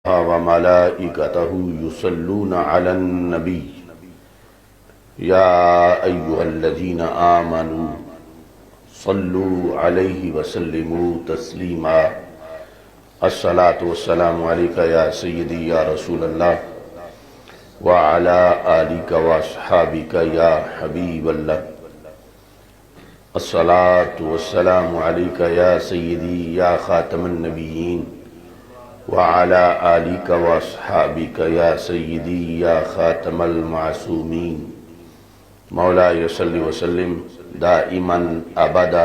وملائكته يصلون على النبي يا أيها الذين آمنوا صلوا عليه وسلموا تسليما الصلاة والسلام عليك يا سيدي يا رسول الله وعلى آلك وأصحابك يا حبيب الله الصلاة والسلام عليك يا سيدي يا خاتم النبيين وعلى آلك وأصحابك يا سيدي يا خاتم المعصومين مولاي صل وسلم دائما أبدا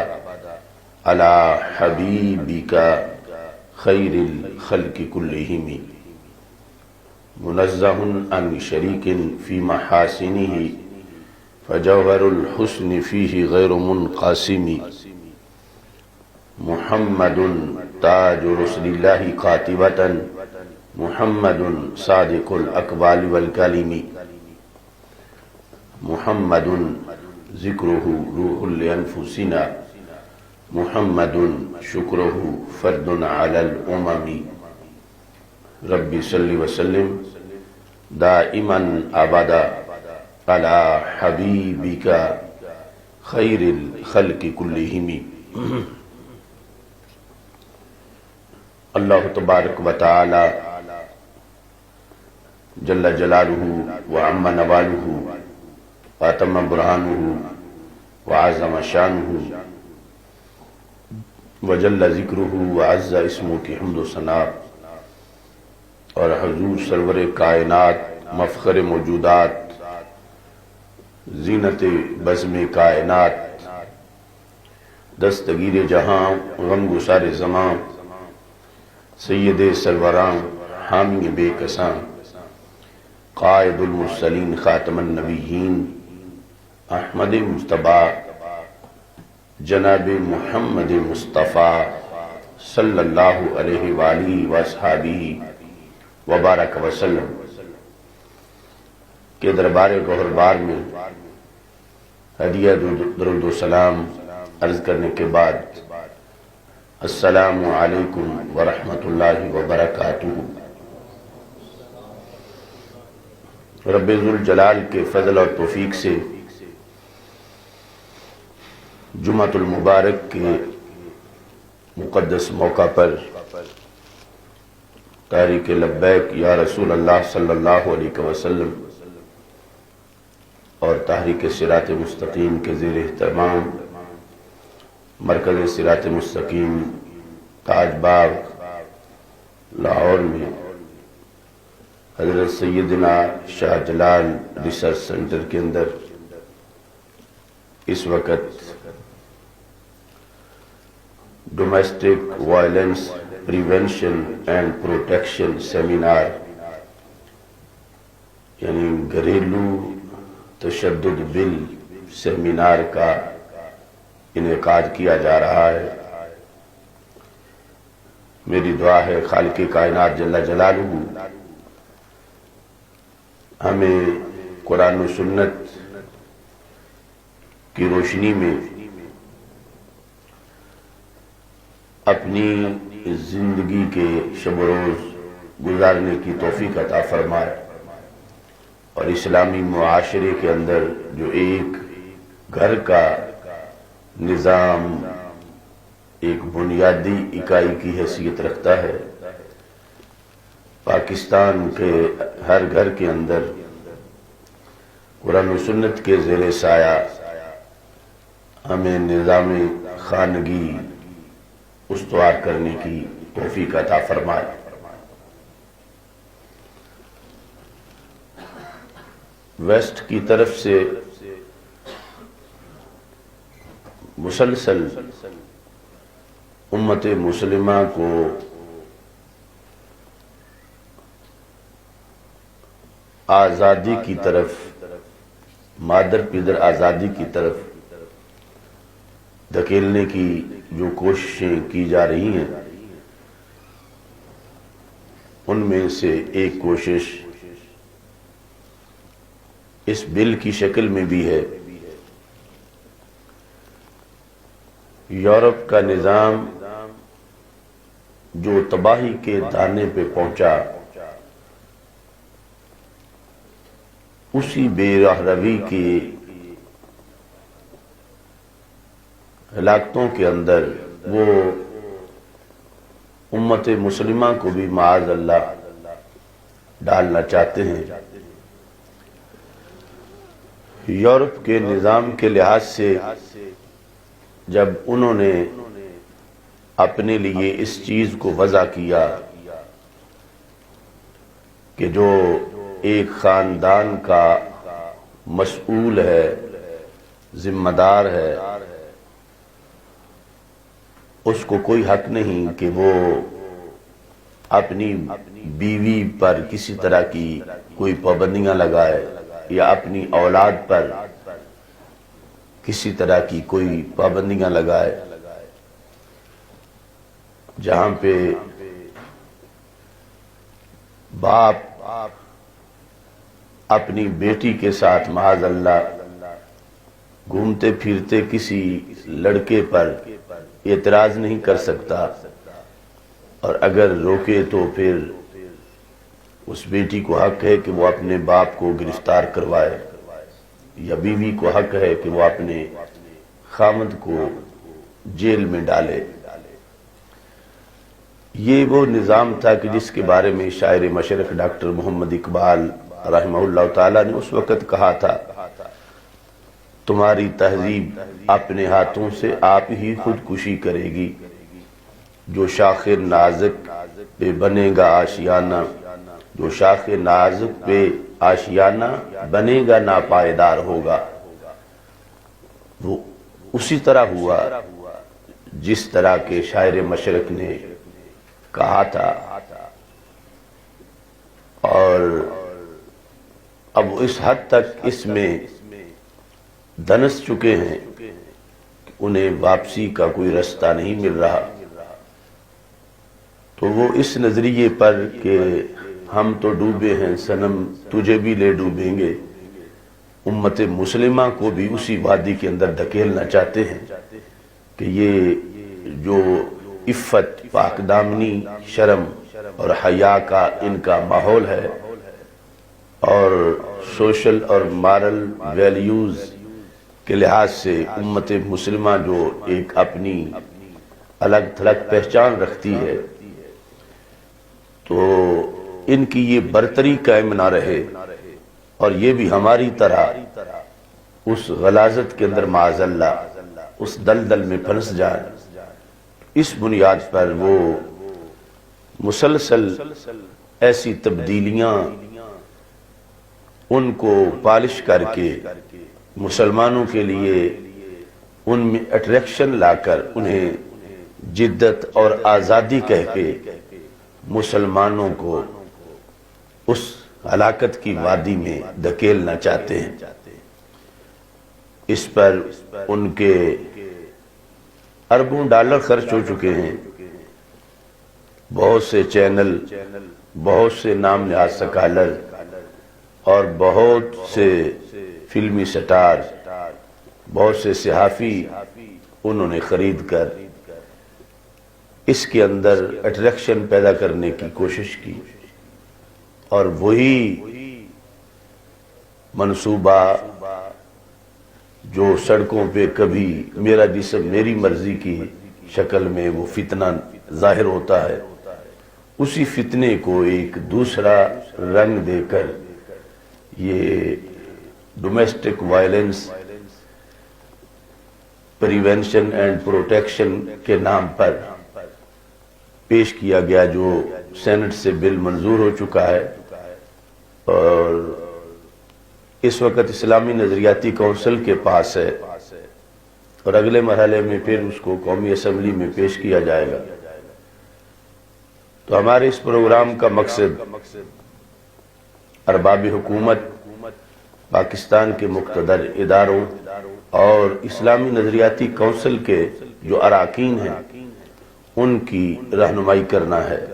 على حبيبك خير الخلق كلهم منزه عن شريك في محاسنه فجوهر الحسن فيه غير منقسم محمد تاج رسل الله قاتبة محمد صادق الأقوال والكلم محمد ذكره روح لأنفسنا محمد شكره فرد على الأمم ربي صل وسلم دائما أبدا على حبيبك خير الخلق كلهم اللہ تبارک و تعالی جل جلالہ وعم نوالہ واتم برہانہ وعظم شانہ وجل ذکرہ وعز اسمہ کی حمد و ثنا اور حضور سرور کائنات مفخر موجودات زینت بزم کائنات دستگیر جہاں غم گسار زمان سید سروران حامی بے کساں قائد المرسلین خاتم النبیین احمد مصطفیٰ جناب محمد مصطفیٰ صلی اللہ علیہ وآلہ وصحابہ وبارک وسلم کے دربار گوہربار میں ہدیہ درود و سلام عرض کرنے کے بعد السلام علیکم ورحمۃ اللہ وبرکاتہ۔ رب ذوالجلال کے فضل اور توفیق سے جمعۃ المبارک کے مقدس موقع پر تحریک لبیک یا رسول اللہ صلی اللہ علیہ وسلم اور تحریک صراط مستقیم کے زیر اہتمام مرکز صراط مستقیم تاج باغ لاہور میں حضرت سیدنا شاہ جلال ریسرچ سینٹر کے اندر اس وقت domestic violence prevention and protection seminar یعنی گھریلو تشدد بل سیمینار کا انعقاد کیا جا رہا ہے۔ میری دعا ہے خالق کائنات جل جلالہ ہمیں قرآن و سنت کی روشنی میں اپنی زندگی کے شب و روز گزارنے کی توفیق عطا فرمائے اور اسلامی معاشرے کے اندر جو ایک گھر کا نظام ایک بنیادی اکائی کی حیثیت رکھتا ہے، پاکستان کے ہر گھر کے اندر قرآن و سنت کے زیر سایہ ہمیں نظام خانگی استوار کرنے کی توفیق عطا فرمائے۔ ویسٹ کی طرف سے مسلسل امت مسلمہ کو آزادی کی طرف، مادر پدر آزادی کی طرف دھکیلنے کی جو کوششیں کی جا رہی ہیں، ان میں سے ایک کوشش اس بل کی شکل میں بھی ہے یورپ کا نظام جو تباہی کے دانے پہ پہنچا اسی بے راہ روی کی ہلاکتوں کے اندر وہ امت مسلمہ کو بھی معاذ اللہ ڈالنا چاہتے ہیں۔ یورپ کے نظام کے لحاظ سے جب انہوں نے اپنے لیے اس چیز کو وضع کیا کہ جو ایک خاندان کا مسئول ہے، ذمہ دار ہے، اس کو کوئی حق نہیں کہ وہ اپنی بیوی پر کسی طرح کی کوئی پابندیاں لگائے یا اپنی اولاد پر کسی طرح کی کوئی پابندیاں لگائے، جہاں پہ باپ اپنی بیٹی کے ساتھ معاذ اللہ گھومتے پھرتے کسی لڑکے پر اعتراض نہیں کر سکتا، اور اگر روکے تو پھر اس بیٹی کو حق ہے کہ وہ اپنے باپ کو گرفتار کروائے، یا بیوی کو حق ہے کہ وہ اپنے خامد کو جیل میں ڈالے۔ یہ وہ نظام تھا کہ جس کے بارے میں شاعر مشرق ڈاکٹر محمد اقبال رحمہ اللہ تعالیٰ نے اس وقت کہا تھا، تمہاری تہذیب اپنے ہاتھوں سے آپ ہی خودکشی کرے گی، جو شاخ نازک پہ بنے گا آشیانہ، جو شاخ نازک پہ آشیانہ بنے گا ناپائیدار ہوگا۔ وہ اسی طرح ہوا جس طرح کے شاعر مشرق نے کہا تھا، اور اب اس حد تک اس میں دھنس چکے ہیں کہ انہیں واپسی کا کوئی رستہ نہیں مل رہا۔ تو وہ اس نظریے پر کہ ہم تو ڈوبے ہیں صنم تجھے بھی لے ڈوبیں گے، امت مسلمہ کو بھی اسی وادی کے اندر دھکیلنا چاہتے ہیں کہ یہ جو عفت، پاک دامنی، شرم اور حیا کا ان کا ماحول ہے، اور سوشل اور مارل ویلیوز کے لحاظ سے امت مسلمہ جو ایک اپنی الگ تھلگ پہچان رکھتی ہے، تو ان کی یہ برتری قائم نہ رہے، اور یہ بھی ہماری طرح اس غلاظت کے اندر معاذ اللہ اس دلدل میں پھنس جائے۔ اس بنیاد پر وہ مسلسل ایسی تبدیلیاں ان کو پالش کر کے مسلمانوں کے لیے ان میں اٹریکشن لا کر انہیں جدت اور آزادی کہہ کے مسلمانوں کو اس ہلاکت کی وادی میں دھکیلنا چاہتے ہیں۔ اس پر ان کے اربوں ڈالر خرچ ہو چکے ہیں، بہت سے چینل، بہت سے نام نہاد سکالر اور بہت سے فلمی سٹار، بہت سے صحافی انہوں نے خرید کر اس کے اندر اٹریکشن پیدا کرنے کی کوشش کی، اور وہی منصوبہ جو سڑکوں پہ کبھی میرا جسم میری مرضی کی شکل میں وہ فتنہ ظاہر ہوتا ہے، اسی فتنے کو ایک دوسرا رنگ دے کر یہ domestic violence prevention and protection کے نام پر پیش کیا گیا، جو سینٹ سے بل منظور ہو چکا ہے، اور اس وقت اسلامی نظریاتی کونسل کے پاس ہے، اور اگلے مرحلے میں پھر اس کو قومی اسمبلی میں پیش کیا جائے گا۔ تو ہمارے اس پروگرام کا مقصد ارباب حکومت، پاکستان کے مقتدر اداروں اور اسلامی نظریاتی کونسل کے جو اراکین ہیں ان کی رہنمائی کرنا ہے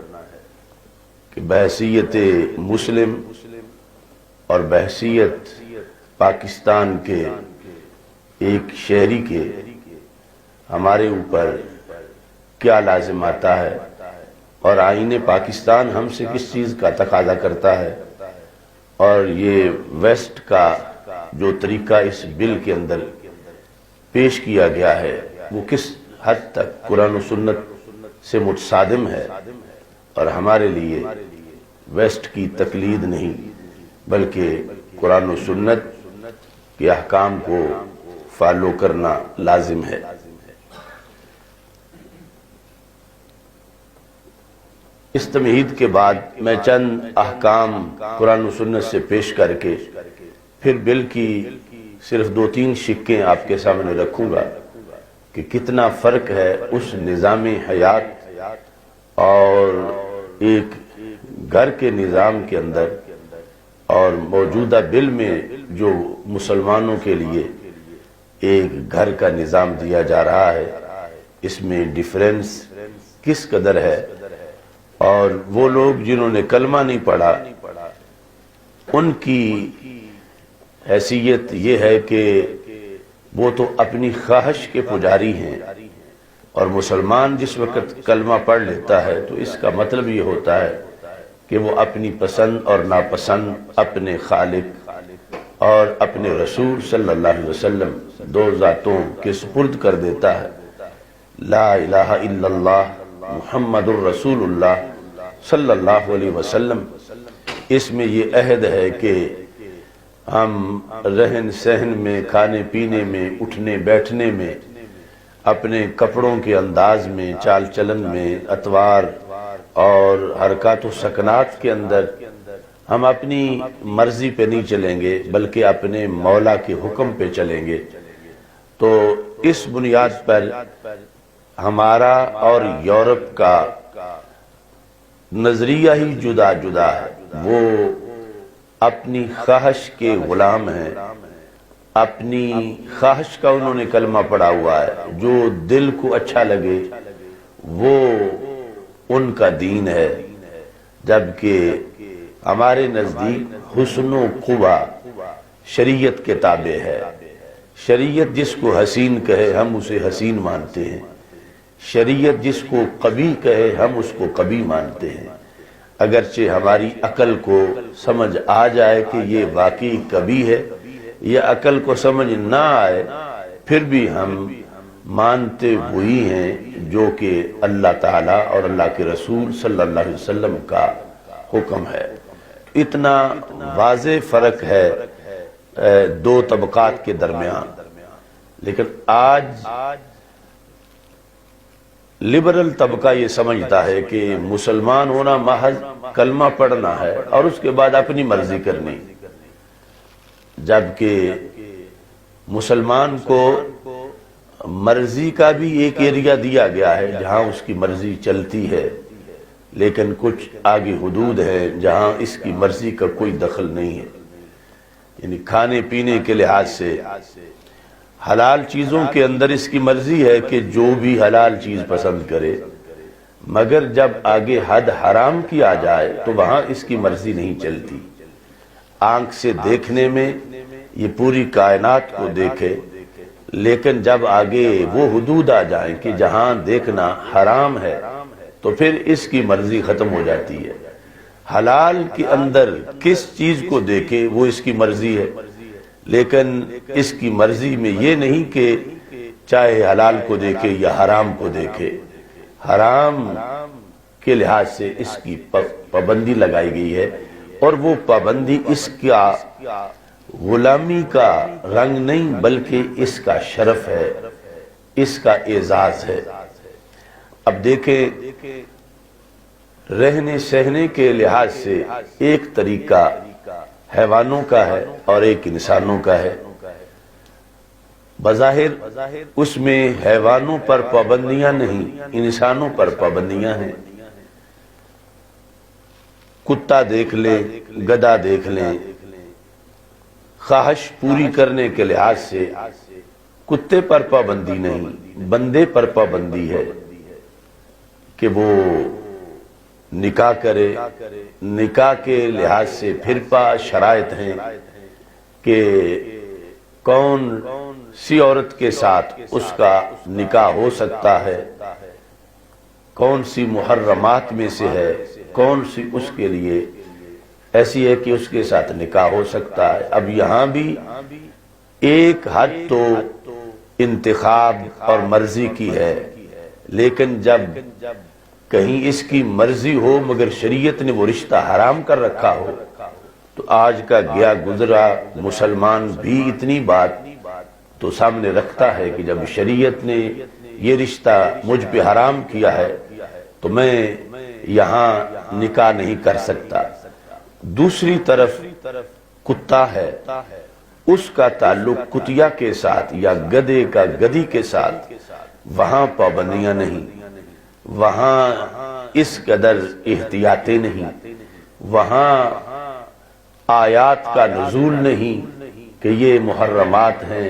کہ بحیثیت مسلم اور بحیثیت پاکستان کے ایک شہری کے ہمارے اوپر کیا لازم آتا ہے، اور آئین پاکستان ہم سے کس چیز کا تقاضا کرتا ہے، اور یہ ویسٹ کا جو طریقہ اس بل کے اندر پیش کیا گیا ہے وہ کس حد تک قرآن و سنت سے متصادم ہے، اور ہمارے لیے ویسٹ کی تقلید نہیں بلکہ قرآن و سنت کے احکام کو فالو کرنا لازم ہے۔ اس تمہید کے بعد میں چند احکام قرآن و سنت سے پیش کر کے پھر بل کی صرف 2-3 شقیں آپ کے سامنے رکھوں گا کہ کتنا فرق ہے اس نظام حیات اور ایک گھر کے نظام کے اندر اور موجودہ بل میں جو مسلمانوں کے لیے ایک گھر کا نظام دیا جا رہا ہے، اس میں ڈیفرنس کس قدر ہے۔ اور وہ لوگ جنہوں نے کلمہ نہیں پڑھا ان کی حیثیت یہ ہے کہ وہ تو اپنی خواہش کے پجاری ہیں، اور مسلمان جس وقت کلمہ پڑھ لیتا ہے تو اس کا مطلب یہ ہوتا ہے کہ وہ اپنی پسند اور ناپسند اپنے خالق اور اپنے رسول صلی اللہ علیہ وسلم دو ذاتوں کے سپرد کر دیتا ہے۔ لا الہ الا اللہ محمد الرسول اللہ صلی اللہ علیہ وسلم، اس میں یہ عہد ہے کہ ہم رہن سہن میں، کھانے پینے میں، اٹھنے بیٹھنے میں، اپنے کپڑوں کے انداز میں، چال چلن میں، اطوار اور حرکات و سکنات کے اندر ہم اپنی مرضی پہ نہیں چلیں گے بلکہ اپنے مولا کے حکم پہ چلیں گے۔ تو اس بنیاد پر ہمارا اور یورپ کا نظریہ ہی جدا جدا ہے۔ وہ اپنی خواہش کے غلام ہیں، اپنی خواہش کا انہوں نے کلمہ پڑھا ہوا ہے، جو دل کو اچھا لگے وہ ان کا دین ہے، جبکہ ہمارے نزدیک حسن و قبح شریعت کے تابع ہے۔ شریعت جس کو حسین کہے ہم اسے حسین مانتے ہیں، شریعت جس کو قبیح کہے ہم اس کو قبیح مانتے ہیں، اگرچہ ہماری عقل کو سمجھ آ جائے کہ یہ واقعی قبیح ہے، یا عقل کو سمجھ نہ آئے پھر بھی ہم مانتے وہی ہیں جو کہ اللہ تعالیٰ اور اللہ کے رسول صلی اللہ علیہ وسلم کا حکم ہے۔ اتنا واضح فرق ہے دو طبقات کے درمیان۔ لیکن آج لبرل طبقہ یہ سمجھتا ہے کہ مسلمان ہونا محض کلمہ پڑھنا ہے اور اس کے بعد اپنی مرضی کرنی، جبکہ مسلمان کو مرضی کا بھی ایک ایریا دیا گیا ہے جہاں اس کی مرضی چلتی ہے، لیکن کچھ آگے حدود ہیں جہاں اس کی مرضی کا کوئی دخل نہیں ہے۔ یعنی کھانے پینے کے لحاظ سے حلال چیزوں کے اندر اس کی مرضی ہے کہ جو بھی حلال چیز پسند کرے، مگر جب آگے حد حرام کی آ جائے تو وہاں اس کی مرضی نہیں چلتی۔ آنکھ سے دیکھنے میں یہ پوری کائنات کو دیکھے، لیکن جب آگے وہ حدود آ جائیں کہ جہاں دیکھنا حرام ہے تو پھر اس کی مرضی ختم ہو جاتی ہے۔ حلال کے اندر کس چیز کو دیکھے وہ اس کی مرضی ہے، لیکن اس کی مرضی میں یہ نہیں کہ چاہے حلال کو دیکھے یا حرام کو دیکھے۔ حرام کے لحاظ سے اس کی پابندی لگائی گئی ہے، اور وہ پابندی اس کا غلامی کا رنگ نہیں بلکہ اس کا شرف ہے، اس کا اعزاز ہے۔ اب دیکھیں، رہنے سہنے کے لحاظ سے ایک طریقہ حیوانوں کا ہے اور ایک انسانوں کا ہے۔ بظاہر اس میں حیوانوں پر پابندیاں نہیں، انسانوں پر پابندیاں ہیں۔ کتا دیکھ لیں، گدھا دیکھ لیں، خواہش پوری کرنے کے لحاظ سے کتے پر پابندی نہیں، بندے پر پابندی ہے کہ وہ نکاح کرے۔ نکاح کے لحاظ سے پھر شرائط ہیں کہ کون سی عورت کے ساتھ اس کا نکاح ہو سکتا ہے، کون سی محرمات میں سے ہے، کون سی اس کے لیے ایسی ہے کہ اس کے ساتھ نکاح ہو سکتا ہے۔ اب یہاں بھی ایک حد تو انتخاب اور مرضی کی ہے، لیکن جب کہیں اس کی مرضی ہو مگر شریعت نے وہ رشتہ حرام کر رکھا ہو، تو آج کا گیا گزرا مسلمان بھی اتنی بات تو سامنے رکھتا ہے کہ جب شریعت نے یہ رشتہ مجھ پہ حرام کیا ہے تو میں یہاں نکاح نہیں کر سکتا۔ دوسری طرف کتا ہے، اس کا تعلق کتیا کے ساتھ یا گدھے کا گدھی کے ساتھ، وہاں پابندیاں نہیں، وہاں اس قدر احتیاطیں نہیں، وہاں آیات کا نزول نہیں کہ یہ محرمات ہیں،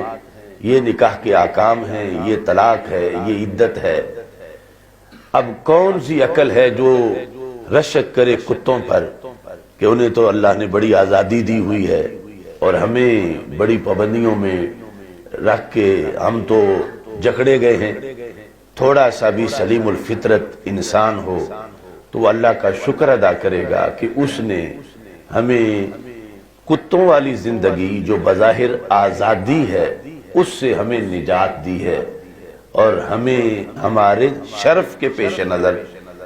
یہ نکاح کے احکام ہیں، یہ طلاق ہے، یہ عدت ہے۔ اب کون سی عقل ہے جو رشک کرے کتوں پر کہ انہیں تو اللہ نے بڑی آزادی دی ہوئی ہے اور ہمیں بڑی پابندیوں میں رکھ کے ہم تو جکڑے گئے ہیں۔ تھوڑا سا بھی سلیم الفطرت انسان ہو تو وہ اللہ کا شکر ادا کرے گا کہ اس نے ہمیں کتوں والی زندگی جو بظاہر آزادی ہے اس سے ہمیں نجات دی ہے، اور ہمیں ہمارے شرف کے پیش نظر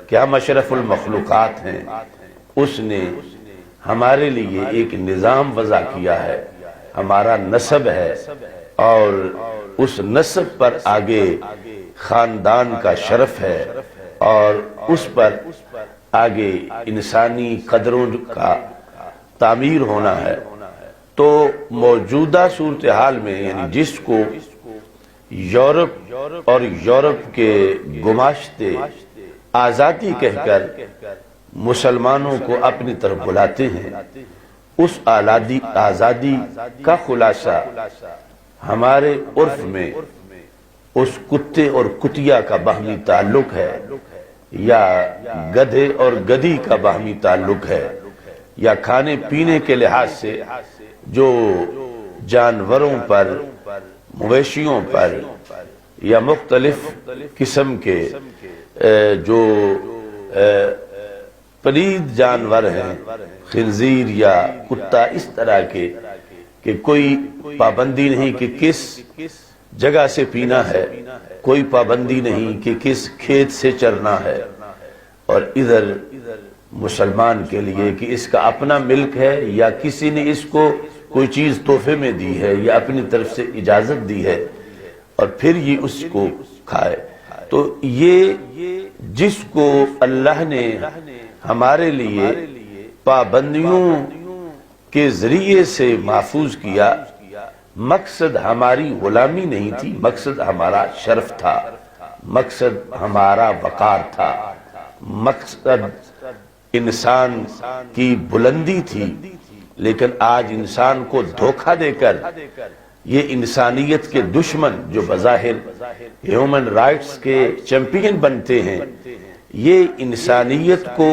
کہ ہم اشرف المخلوقات ہیں، اس نے ہمارے لیے ایک نظام وضع کیا ہے۔ ہمارا نسب ہے اور اس نسب پر آگے خاندان کا شرف ہے اور اس پر آگے انسانی قدروں کا تعمیر ہونا ہے۔ تو موجودہ صورتحال میں یعنی جس کو یورپ اور یورپ کے گماشتے آزادی کہہ کر مسلمانوں کو اپنی طرف بلاتے ہیں، اس آزادی کا خلاصہ ہمارے عرف میں اس کتے اور کتیا کا باہمی تعلق ہے، یا گدھے اور گدھی کا باہمی تعلق ہے، یا کھانے پینے کے لحاظ سے جو جانوروں پر، مویشیوں پر یا مختلف قسم کے جو پلید جانور ہیں، خنزیر یا کتا، اس طرح کے کہ کوئی پابندی نہیں کہ کس جگہ سے پینا ہے، کوئی پابندی نہیں کہ کس کھیت سے چرنا ہے، اور ادھر مسلمان کے لیے کہ اس کا اپنا ملک ہے یا کسی نے اس کو کوئی چیز تحفے میں دی ہے یا اپنی طرف سے اجازت دی ہے اور پھر یہ اس کو کھائے۔ تو یہ جس کو اللہ نے ہمارے لیے پابندیوں کے ذریعے سے محفوظ کیا، مقصد ہماری غلامی نہیں تھی، مقصد ہمارا شرف تھا، مقصد ہمارا وقار تھا، مقصد انسان کی بلندی تھی۔ لیکن آج انسان کو دھوکہ دے کر یہ انسانیت کے دشمن جو بظاہر ہیومن رائٹس کے چیمپئن بنتے ہیں، یہ انسانیت کو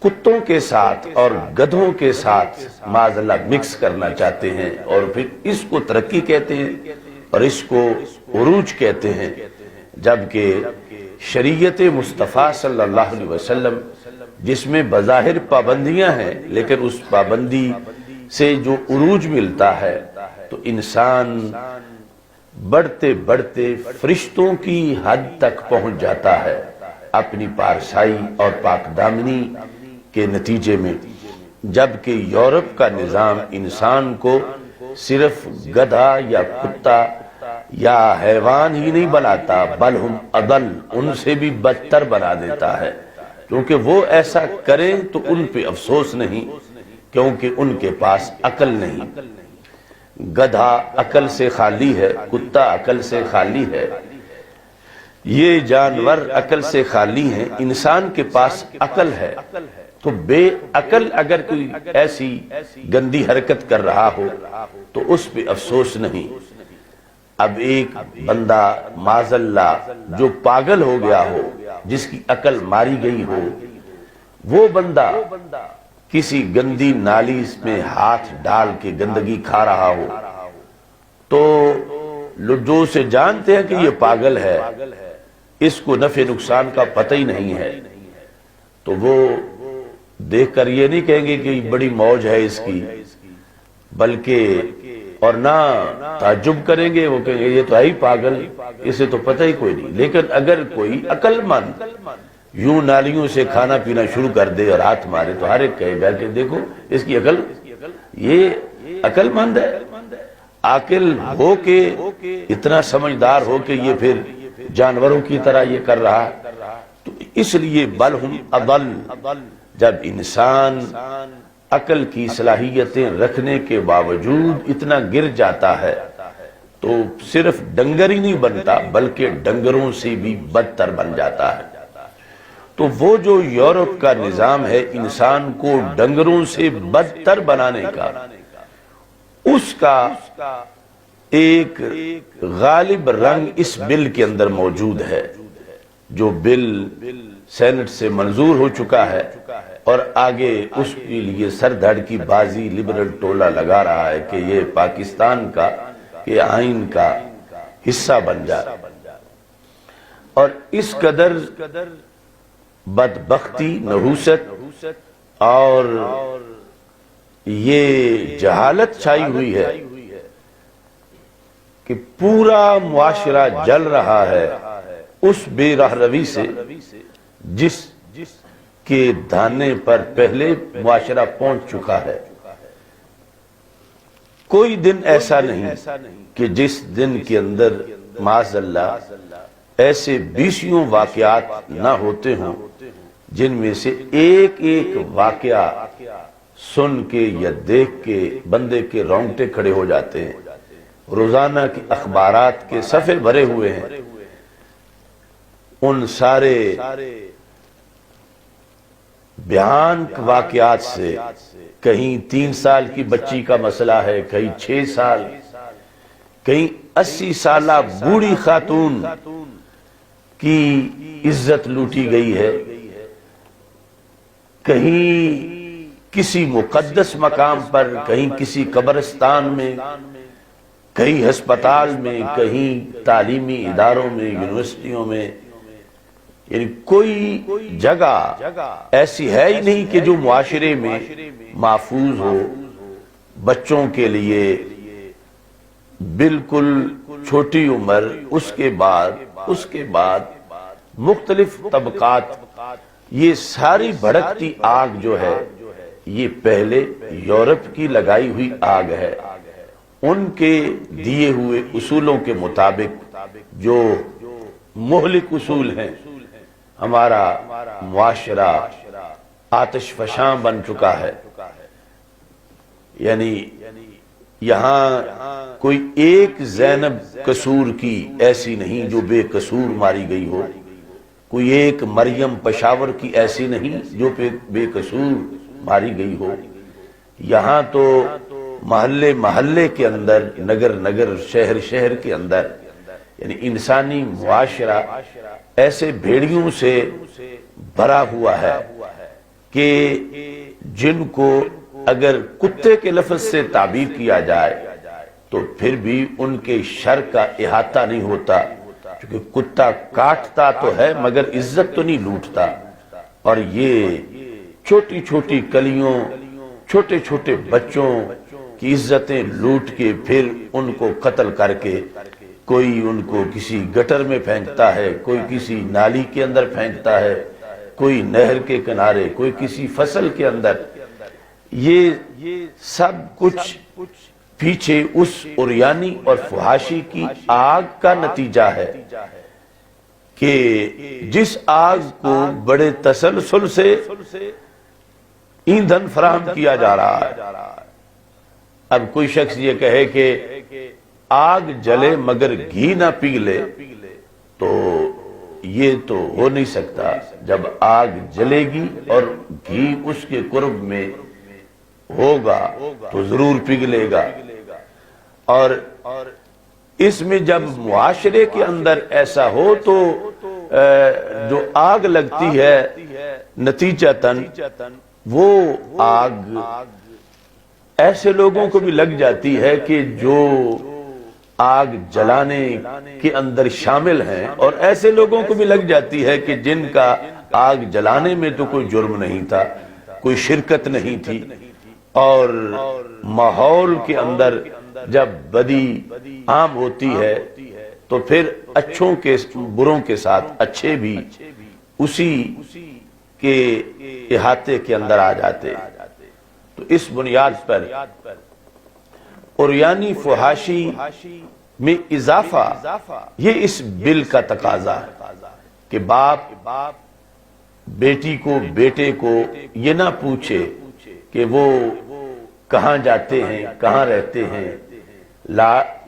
کتوں کے ساتھ اور گدھوں کے ساتھ معاذ اللہ مکس کرنا چاہتے ہیں، اور پھر اس کو ترقی کہتے ہیں اور اس کو عروج کہتے ہیں، جبکہ شریعت مصطفیٰ صلی اللہ علیہ وسلم جس میں بظاہر پابندیاں ہیں لیکن اس پابندی سے جو عروج ملتا ہے تو انسان بڑھتے بڑھتے فرشتوں کی حد تک پہنچ جاتا ہے اپنی پارسائی اور پاک دامنی کے نتیجے میں، جبکہ یورپ کا نظام انسان کو صرف گدھا یا کتا یا حیوان ہی نہیں بناتا بل ہم اضل، ان سے بھی بدتر بنا دیتا ہے، کیونکہ وہ ایسا کریں تو ان پہ افسوس نہیں، کیونکہ ان کے پاس عقل نہیں۔ گدھا عقل سے خالی ہے، کتا عقل سے خالی ہے، یہ جانور عقل سے خالی ہیں، انسان کے پاس عقل ہے۔ تو بے عقل اگر کوئی ایسی گندی حرکت کر رہا ہو تو اس پہ افسوس نہیں۔ اب ایک بندہ معاذ اللہ جو پاگل ہو گیا ہو، جس کی عقل ماری گئی ہو، وہ بندہ کسی گندی نالی میں ہاتھ ڈال کے گندگی کھا رہا ہو تو جو اسے جانتے ہیں کہ یہ پاگل ہے، اس کو نفع نقصان کا پتہ ہی نہیں ہے، تو وہ دیکھ کر یہ نہیں کہیں گے کہ بڑی موج ہے اس کی، بلکہ اور نہ تعجب کریں گے، وہ کہیں گے یہ تو ہے ہی پاگل، اسے تو پتہ ہی کوئی نہیں۔ لیکن اگر کوئی عقل مند یوں نالیوں سے کھانا پینا شروع کر دے اور ہاتھ مارے تو ہر ایک کہے گا کہ دیکھو اس کی عقل، یہ عقل مند ہے۔ عاقل ہو کے، اتنا سمجھدار ہو کہ یہ پھر جانوروں کی طرح یہ کر رہا، تو اس لیے بل ہم اضل، جب انسان عقل کی صلاحیتیں رکھنے کے باوجود اتنا گر جاتا ہے تو صرف ڈنگر ہی نہیں بنتا بلکہ ڈنگروں سے بھی بدتر بن جاتا ہے۔ تو وہ جو یورپ کا نظام ہے انسان کو ڈنگروں سے بدتر بنانے کا، اس کا ایک غالب رنگ اس بل کے اندر موجود ہے، جو بل سینٹ سے منظور ہو چکا ہے، اور آگے اس کے لیے سر دھڑ کی بازی لبرل ٹولہ لگا رہا ہے کہ یہ پاکستان کا، یہ آئین کا حصہ بن جائے۔ اور اس قدر بدبختی، نحوست اور یہ جہالت چھائی ہوئی ہے کہ پورا معاشرہ جل رہا ہے اس بے راہ روی سے جس کے دھانے پر پہلے معاشرہ پہنچ چکا ہے۔ کوئی دن ایسا نہیں کہ جس دن کے اندر معاذ اللہ ایسے بیسیوں واقعات نہ ہوتے ہوں جن میں سے ایک ایک واقعہ سن کے یا دیکھ کے بندے کے رونگٹے کھڑے ہو جاتے ہیں۔ روزانہ کی اخبارات کے صفحے بھرے ہوئے ہیں ان سارے بیان واقعات سے۔ کہیں 3 سال کی بچی کا مسئلہ ہے، کہیں 6 سال، کہیں 80 سالہ بوڑھی خاتون کی عزت لوٹی گئی ہے، کہیں کسی مقدس مقام پر، کہیں کسی قبرستان میں، کہیں ہسپتال میں، کہیں تعلیمی اداروں میں، یونیورسٹیوں میں، یعنی کوئی جگہ ایسی ہے ہی نہیں کہ جو معاشرے میں محفوظ ہو۔ بچوں کے لیے بالکل چھوٹی عمر، اس کے بعد مختلف طبقات، یہ ساری بھڑکتی آگ جو ہے یہ پہلے یورپ کی لگائی ہوئی آگ ہے۔ ان کے دیے ہوئے اصولوں کے مطابق جو مہلک اصول ہیں، ہمارا معاشرہ آتش فشاں بن چکا ہے۔ یعنی یہاں کوئی ایک زینب قصور کی ایسی نہیں جو بے قصور ماری گئی ہو، کوئی ایک مریم پشاور کی ایسی نہیں جو بے قصور ماری گئی ہو۔ یہاں تو محلے محلے کے اندر، نگر نگر، شہر شہر کے اندر، یعنی انسانی معاشرہ ایسے بھیڑیوں سے بھرا ہوا ہے کہ جن کو اگر کتے کے لفظ سے تعبیر کیا جائے تو پھر بھی ان کے شر کا احاطہ نہیں ہوتا، کیونکہ کتا کاٹتا تو ہے مگر عزت تو نہیں لوٹتا۔ اور یہ چھوٹی چھوٹی کلیوں، چھوٹے چھوٹے بچوں کی عزتیں لوٹ کے پھر ان کو قتل کر کے کوئی ان کو کسی گٹر میں پھینکتا ہے، کوئی کسی نالی کے اندر پھینکتا ہے، کوئی نہر کے کنارے، کوئی کسی فصل کے اندر۔ یہ سب کچھ پیچھے اس عریانی اور فحاشی کی آگ کا نتیجہ ہے کہ جس آگ کو بڑے تسلسل سے ایندھن فراہم کیا جا رہا ہے۔ اب کوئی شخص یہ کہے کہ آگ جلے مگر گھی نہ پگھلے، تو یہ تو ہو نہیں سکتا۔ جب آگ جلے گی اور گھی اس کے قرب میں ہوگا تو ضرور پگھلے گا۔ اور اس میں جب معاشرے کے اندر ایسا ہو تو جو آگ لگتی ہے نتیجتاً وہ آگ ایسے لوگوں کو بھی لگ جاتی ہے کہ جو آگ جلانے کے اندر شامل ہیں، اور ایسے لوگوں کو بھی لگ جاتی ہے کہ جن کا آگ جلانے میں تو کوئی جرم نہیں تھا، کوئی شرکت نہیں تھی، اور ماحول کے اندر جب بدی عام ہوتی ہے تو پھر اچھوں کے بروں کے ساتھ اچھے بھی اسی کے احاطے کے اندر آ جاتے۔ تو اس بنیاد پر عریانی فحاشی میں اضافہ یہ اس بل کا تقاضا ہے کہ باپ بیٹی کو، بیٹے کو یہ نہ پوچھے کہ وہ کہاں جاتے ہیں، کہاں رہتے ہیں،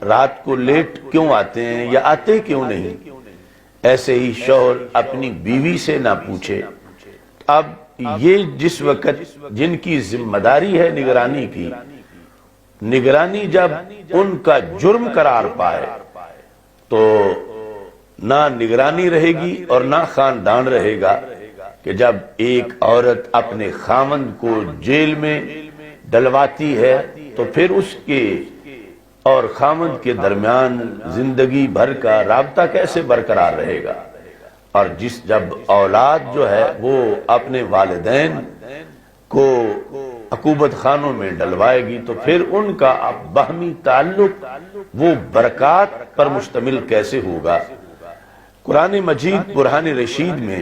رات کو لیٹ کیوں آتے ہیں یا آتے کیوں نہیں۔ ایسے ہی شوہر اپنی بیوی سے نہ پوچھے۔ اب یہ جس وقت جن کی ذمہ داری ہے نگرانی کی، نگرانی جب ان کا جرم قرار پائے تو نہ نگرانی رہے گی اور نہ خاندان رہے گا کہ جب ایک عورت اپنے خاوند کو جیل میں ڈلواتی ہے تو پھر اس کے اور خاوند کے درمیان زندگی بھر کا رابطہ کیسے برقرار رہے گا۔ اور جب اولاد جو ہے وہ اپنے والدین کو عقوبت خانوں میں ڈلوائے گی تو پھر ان کا باہمی تعلق وہ برکات پر مشتمل کیسے ہوگا۔ قرآن مجید برہان رشید میں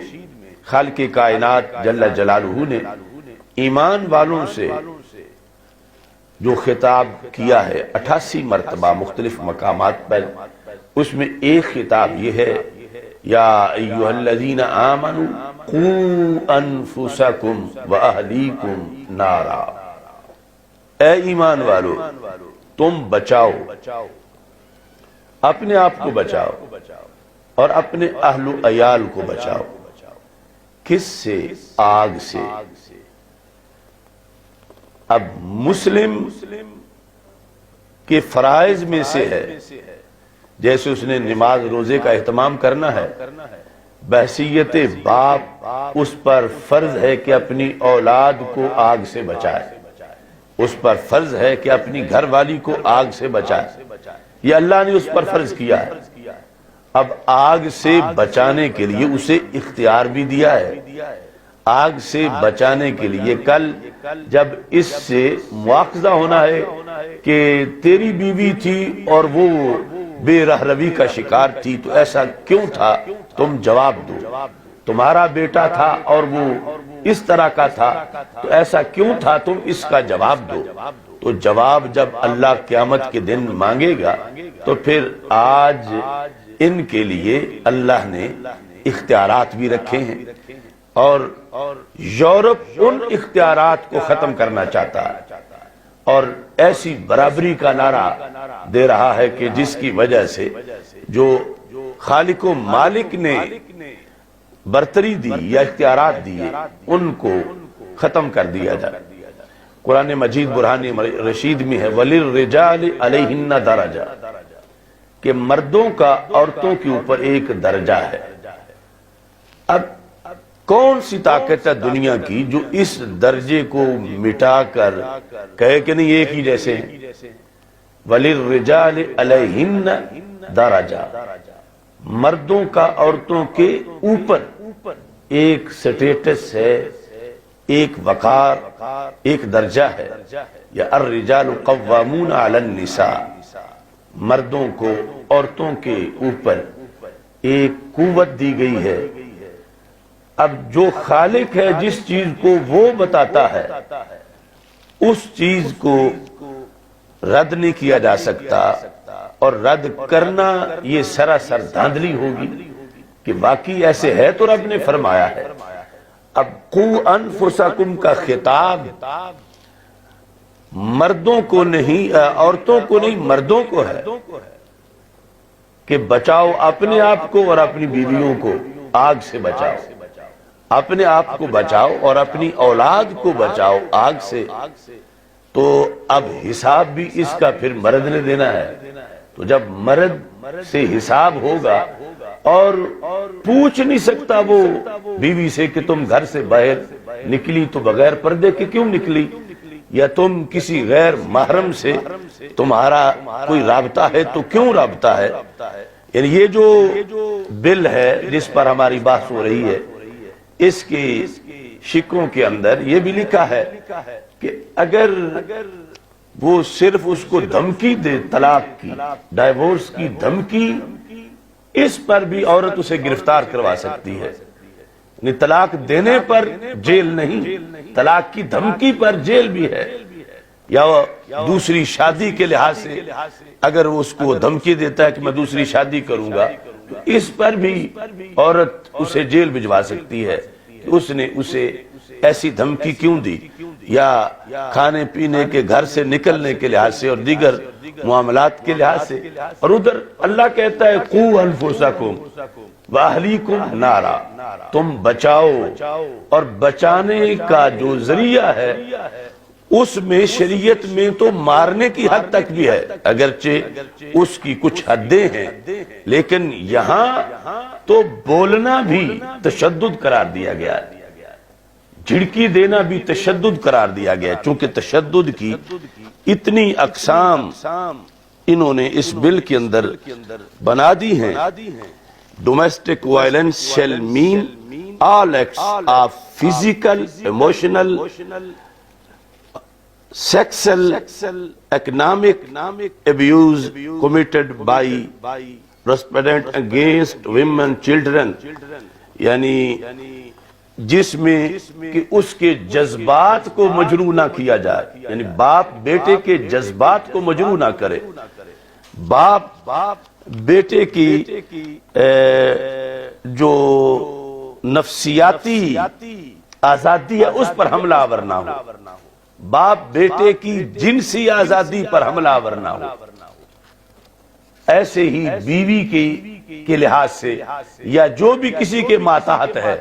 خالق کائنات جل جلالہ نے ایمان والوں سے جو خطاب کیا ہے 88 مرتبہ مختلف مقامات پر، اس میں ایک خطاب یہ ہے، یا ایھا الذین آمنوا قوا انفسکم واہلیکم نارا، اے ایمان والو تم بچاؤ، اپنے آپ کو بچاؤ اور اپنے اہل و عیال کو بچاؤ۔ کس سے؟ آگ سے۔ اب مسلم کے فرائض میں سے ہے، جیسے اس نے نماز روزے کا اہتمام کرنا ہے، بحیثیت باپ اس پر فرض ہے کہ اپنی اولاد کو آگ سے بچائے، اس پر فرض ہے کہ اپنی گھر والی کو آگ سے بچائے۔ یہ اللہ نے اس پر فرض کیا ہے۔ اب آگ سے بچانے کے لیے اسے اختیار بھی دیا ہے۔ آگ سے بچانے کے لیے کل جب اس سے مواخذہ ہونا ہے کہ تیری بیوی تھی اور وہ بے رہروی کا شکار تھی تو ایسا کیوں تھا، تم جواب دو۔ تمہارا بیٹا تھا اور وہ اس طرح کا تھا تو ایسا کیوں تھا، تم اس کا جواب دو۔ تو جواب جب اللہ قیامت کے دن مانگے گا تو پھر آج ان کے لیے اللہ نے اختیارات بھی رکھے ہیں، اور یورپ ان اختیارات کو ختم کرنا چاہتا ہے اور ایسی برابری کا نعرہ دے رہا ہے کہ جس کی وجہ سے جو خالق و مالک نے برتری دی یا اختیارات دیے ان کو ختم کر دیا جائے۔ قرآن مجید برہان رشید میں ہے وَلِلرِّجَالِ عَلَيْهِنَّ دَرَجَةٌ، کہ مردوں کا عورتوں کے اوپر ایک درجہ ہے۔ اب کون سی طاقت ہے دنیا کی جو اس درجے کو مٹا کر کہے کہ نہیں ایک ہی جیسے ہیں؟ وَلِلرِّجَالِ عَلَيْهِنَّ دَرَجَةٌ، مردوں کا عورتوں کے اوپر ایک سٹیٹس ہے، ایک وقار، ایک درجہ ہے۔ یا الرجال قوامون علی النساء، مردوں کو عورتوں کے اوپر ایک قوت دی گئی ہے۔ اب جو خالق ہے جس چیز کو وہ بتاتا ہے اس چیز کو رد نہیں کیا جا سکتا، اور رد کرنا یہ سراسر دھاندلی ہوگی کہ باقی ایسے ہے تو رب نے فرمایا ہے۔ اب قوا انفسکم کا خطاب مردوں کو نہیں، عورتوں کو نہیں، مردوں کو ہے کہ بچاؤ اپنے آپ کو اور اپنی بیویوں کو آگ سے بچاؤ، اپنے آپ کو بچاؤ اور اپنی اولاد کو بچاؤ آگ سے۔ تو اب حساب بھی اس کا پھر مرد نے دینا ہے۔ تو جب مرد سے حساب ہوگا اور پوچھ نہیں سکتا وہ بیوی سے کہ تم گھر سے باہر نکلی تو بغیر پردے کے کیوں نکلی، یا تم کسی غیر محرم سے تمہارا کوئی رابطہ ہے تو کیوں رابطہ ہے۔ یعنی یہ جو بل ہے جس پر ہماری بات ہو رہی ہے، اس کی شکوں کے اندر یہ بھی لکھا ہے کہ اگر وہ صرف اس کو دھمکی دے طلاق کی، ڈائیورس کی دھمکی، اس پر بھی عورت اسے گرفتار کروا سکتی ہے. یعنی طلاق دینے پر جیل نہیں، طلاق کی دھمکی پر جیل بھی ہے. یا دوسری شادی کے لحاظ سے اگر وہ اس کو دھمکی دیتا ہے کہ میں دوسری شادی کروں گا، تو اس پر بھی عورت اسے جیل بھجوا سکتی ہے کہ اس نے اسے ایسی دھمکی کیوں دی، یا کھانے پینے کے گھر سے نکلنے کے لحاظ سے اور دیگر معاملات کے لحاظ سے. اور ادھر اللہ کہتا ہے قُوا أَنفُسَكُمْ وَأَهْلِيكُمْ نَارًا، تم بچاؤ. اور بچانے کا جو ذریعہ ہے اس میں شریعت میں تو مارنے کی حد تک بھی ہے، اگرچہ اس کی کچھ حدیں ہیں، لیکن یہاں تو بولنا بھی تشدد قرار دیا گیا ہے، جھڑکی دینا بھی تشدد قرار دیا گیا ہے. چونکہ تشدد کی اتنی اقسام انہوں نے اس بل کے اندر بنا دی ہیں. Domestic violence shell main all acts of physical, emotional, sexual, economic abuse committed by respondent against women, children. یعنی جس میں کہ اس کے جذبات کو مجروح نہ کیا جائے، یعنی باپ بیٹے کے جذبات کو مجروح نہ کرے، باپ بیٹے کی جو نفسیاتی آزادی ہے اس پر حملہ آور نہ ہو، باپ بیٹے کی جنسی آزادی پر حملہ آور نہ ہو. ایسے ہی بیوی کے لحاظ سے یا جو بھی کسی کے ماتحت ہے،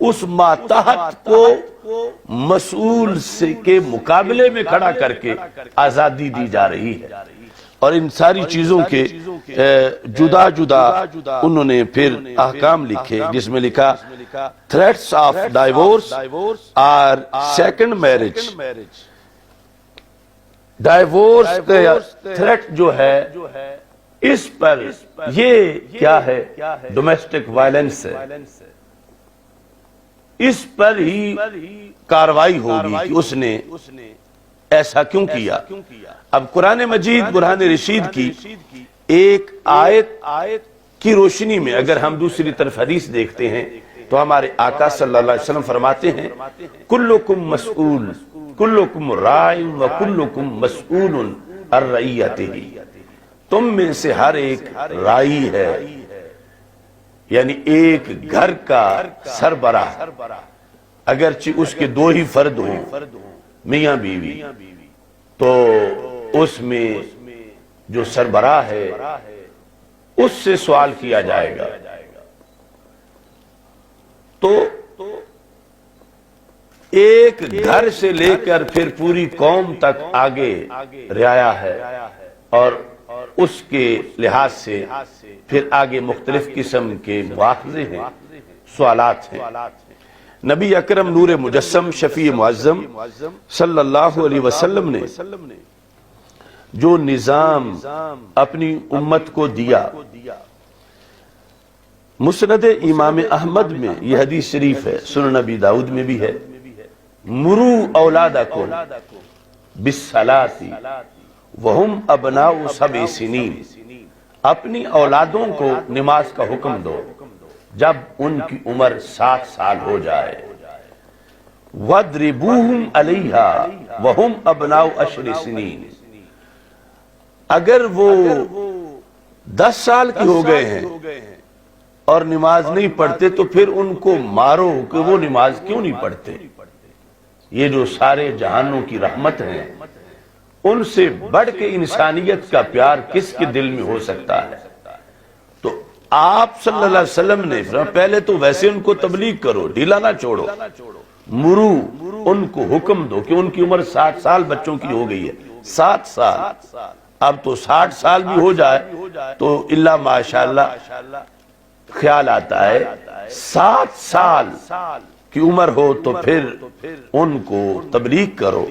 اس ماتحت کو مسئول سے کے مقابلے میں کھڑا کر کے آزادی دی جا رہی ہے. اور ان ساری چیزوں کے جدا جدا انہوں نے پھر احکام لکھے، جس میں لکھا threats of divorce or second marriage. Divorce کا تھریٹ جو ہے اس پر یہ کیا ہے؟ ڈومیسٹک وائلنس ہے. اس پر ہی کاروائی ہوگی کہ اس نے ایسا کیوں کیا. اب قرآن مجید برہان رشید کی ایک آیت کی روشنی میں اگر ہم دوسری طرف حدیث دیکھتے ہیں تو ہمارے آقا صلی اللہ علیہ وسلم فرماتے ہیں کلکم مسئول، کلکم راع و کلکم مسئول عن رعیتہ، تم میں سے ہر ایک رائی ہے، یعنی ایک گھر کا سربراہ، اگرچہ اس کے دو ہی فرد ہوں میاں بیوی، تو اس میں جو سربراہ ہے اس سے سوال کیا جائے گا. تو ایک گھر سے لے کر پھر پوری قوم تک آگے رعایا ہے، اور اس کے لحاظ سے پھر آگے مختلف قسم کے مواخذے ہیں، سوالات ہیں. نبی اکرم نور مجسم شفیع معظم صلی اللہ علیہ وسلم نے جو نظام اپنی امت کو دیا، مسند امام احمد میں یہ حدیث شریف ہے، سنن نبی داؤد میں بھی ہے، مرو اولادکم بالصلاۃ وہم ابناء 7 سنین، اپنی اولادوں کو نماز کا حکم دو جب ان کی عمر 7 سال ہو جائے. وَاضْرِبُوهُمْ عَلَيْهَا وَهُمْ أَبْنَاءُ 10 سنین، اگر وہ 10 سال کی ہو گئے ہیں اور نماز نہیں پڑھتے تو پھر ان کو مارو کہ وہ نماز کیوں نہیں پڑھتے. یہ جو سارے جہانوں کی رحمت ہیں، ان سے بڑھ کے انسانیت کا پیار کس کے دل میں ہو سکتا ہے. تو آپ صلی اللہ علیہ وسلم نے پہلے تو ویسے ان کو تبلیغ کرو، ڈھیلا نہ چھوڑو، مرو ان کو حکم دو کہ ان کی عمر 60 سال بچوں کی ہو گئی ہے، 7 سال، اب تو 60 سال بھی ہو جائے تو اللہ ماشاءاللہ خیال آتا ہے 7 سال کی عمر ہو تو پھر ان کو تبلیغ کرو.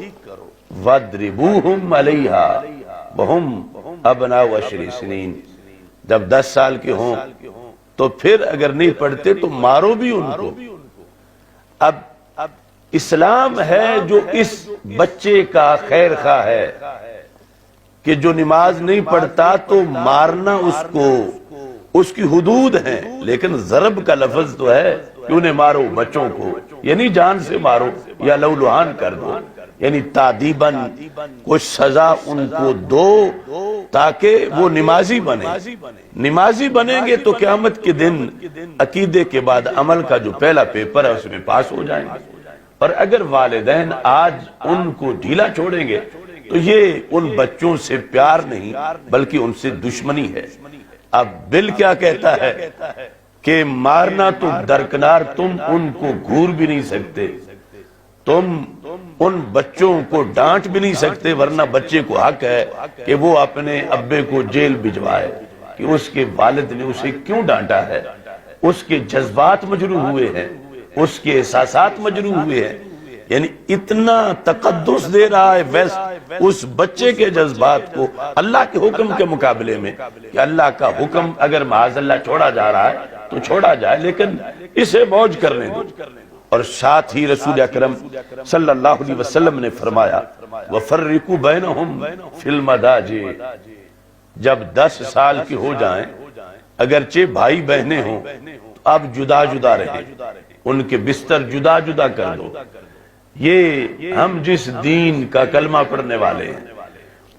وَاضْرِبُوهُمْ عَلَيْهَا وَهُمْ أَبْنَاءُ 10 سنین، جب 10 سال کے ہوں تو پھر اگر نہیں پڑھتے تو مارو بھی ان کو. اب اسلام ہے جو اس بچے کا خیر خواہ ہے کہ جو نماز نہیں پڑھتا تو مارنا اس کو، اس کی حدود ہیں، لیکن ضرب کا لفظ تو ہے کہ انہیں مارو بچوں کو، یعنی جان سے مارو یا لو لوہان کر دو، یعنی تعدیباً کچھ سزا ان کو دو تاکہ وہ نمازی بنے۔ نمازی بنیں گے تو قیامت کے دن عقیدے کے بعد عمل کا جو پہلا پیپر ہے اس میں پاس ہو جائیں گے۔ اور اگر والدین آج ان کو ڈھیلا چھوڑیں گے تو یہ ان بچوں سے پیار نہیں بلکہ ان سے دشمنی ہے۔ اب بل کیا کہتا ہے کہ مارنا تو درکنار، تم ان کو گھور بھی نہیں سکتے، تم ان بچوں کو ڈانٹ بھی نہیں سکتے، ورنہ بچے کو حق ہے کہ وہ اپنے ابے کو جیل بھجوائے کہ اس کے والد نے اسے کیوں ڈانٹا ہے، اس کے جذبات مجروح ہوئے ہیں، اس کے احساسات مجروح ہوئے ہیں، یعنی اتنا تقدس دے رہا ہے ویسے اس بچے کے جذبات کو اللہ کے حکم کے مقابلے میں، کہ اللہ کا حکم اگر معاذ اللہ چھوڑا جا رہا ہے تو چھوڑا جائے لیکن اسے موج کرنے دو۔ اور ساتھ ہی رسول اکرم صلی اللہ علیہ وسلم نے فرمایا وَفَرِّقُوا بَيْنَهُمْ فِي الْمَضَاجِعِ، جب 10 سال کے ہو جائیں اگرچہ بھائی بہنیں ہوں تو اب جدا جدا رہیں، ان کے بستر جدا جدا کر دو۔ یہ ہم جس دین کا کلمہ پڑھنے والے ہیں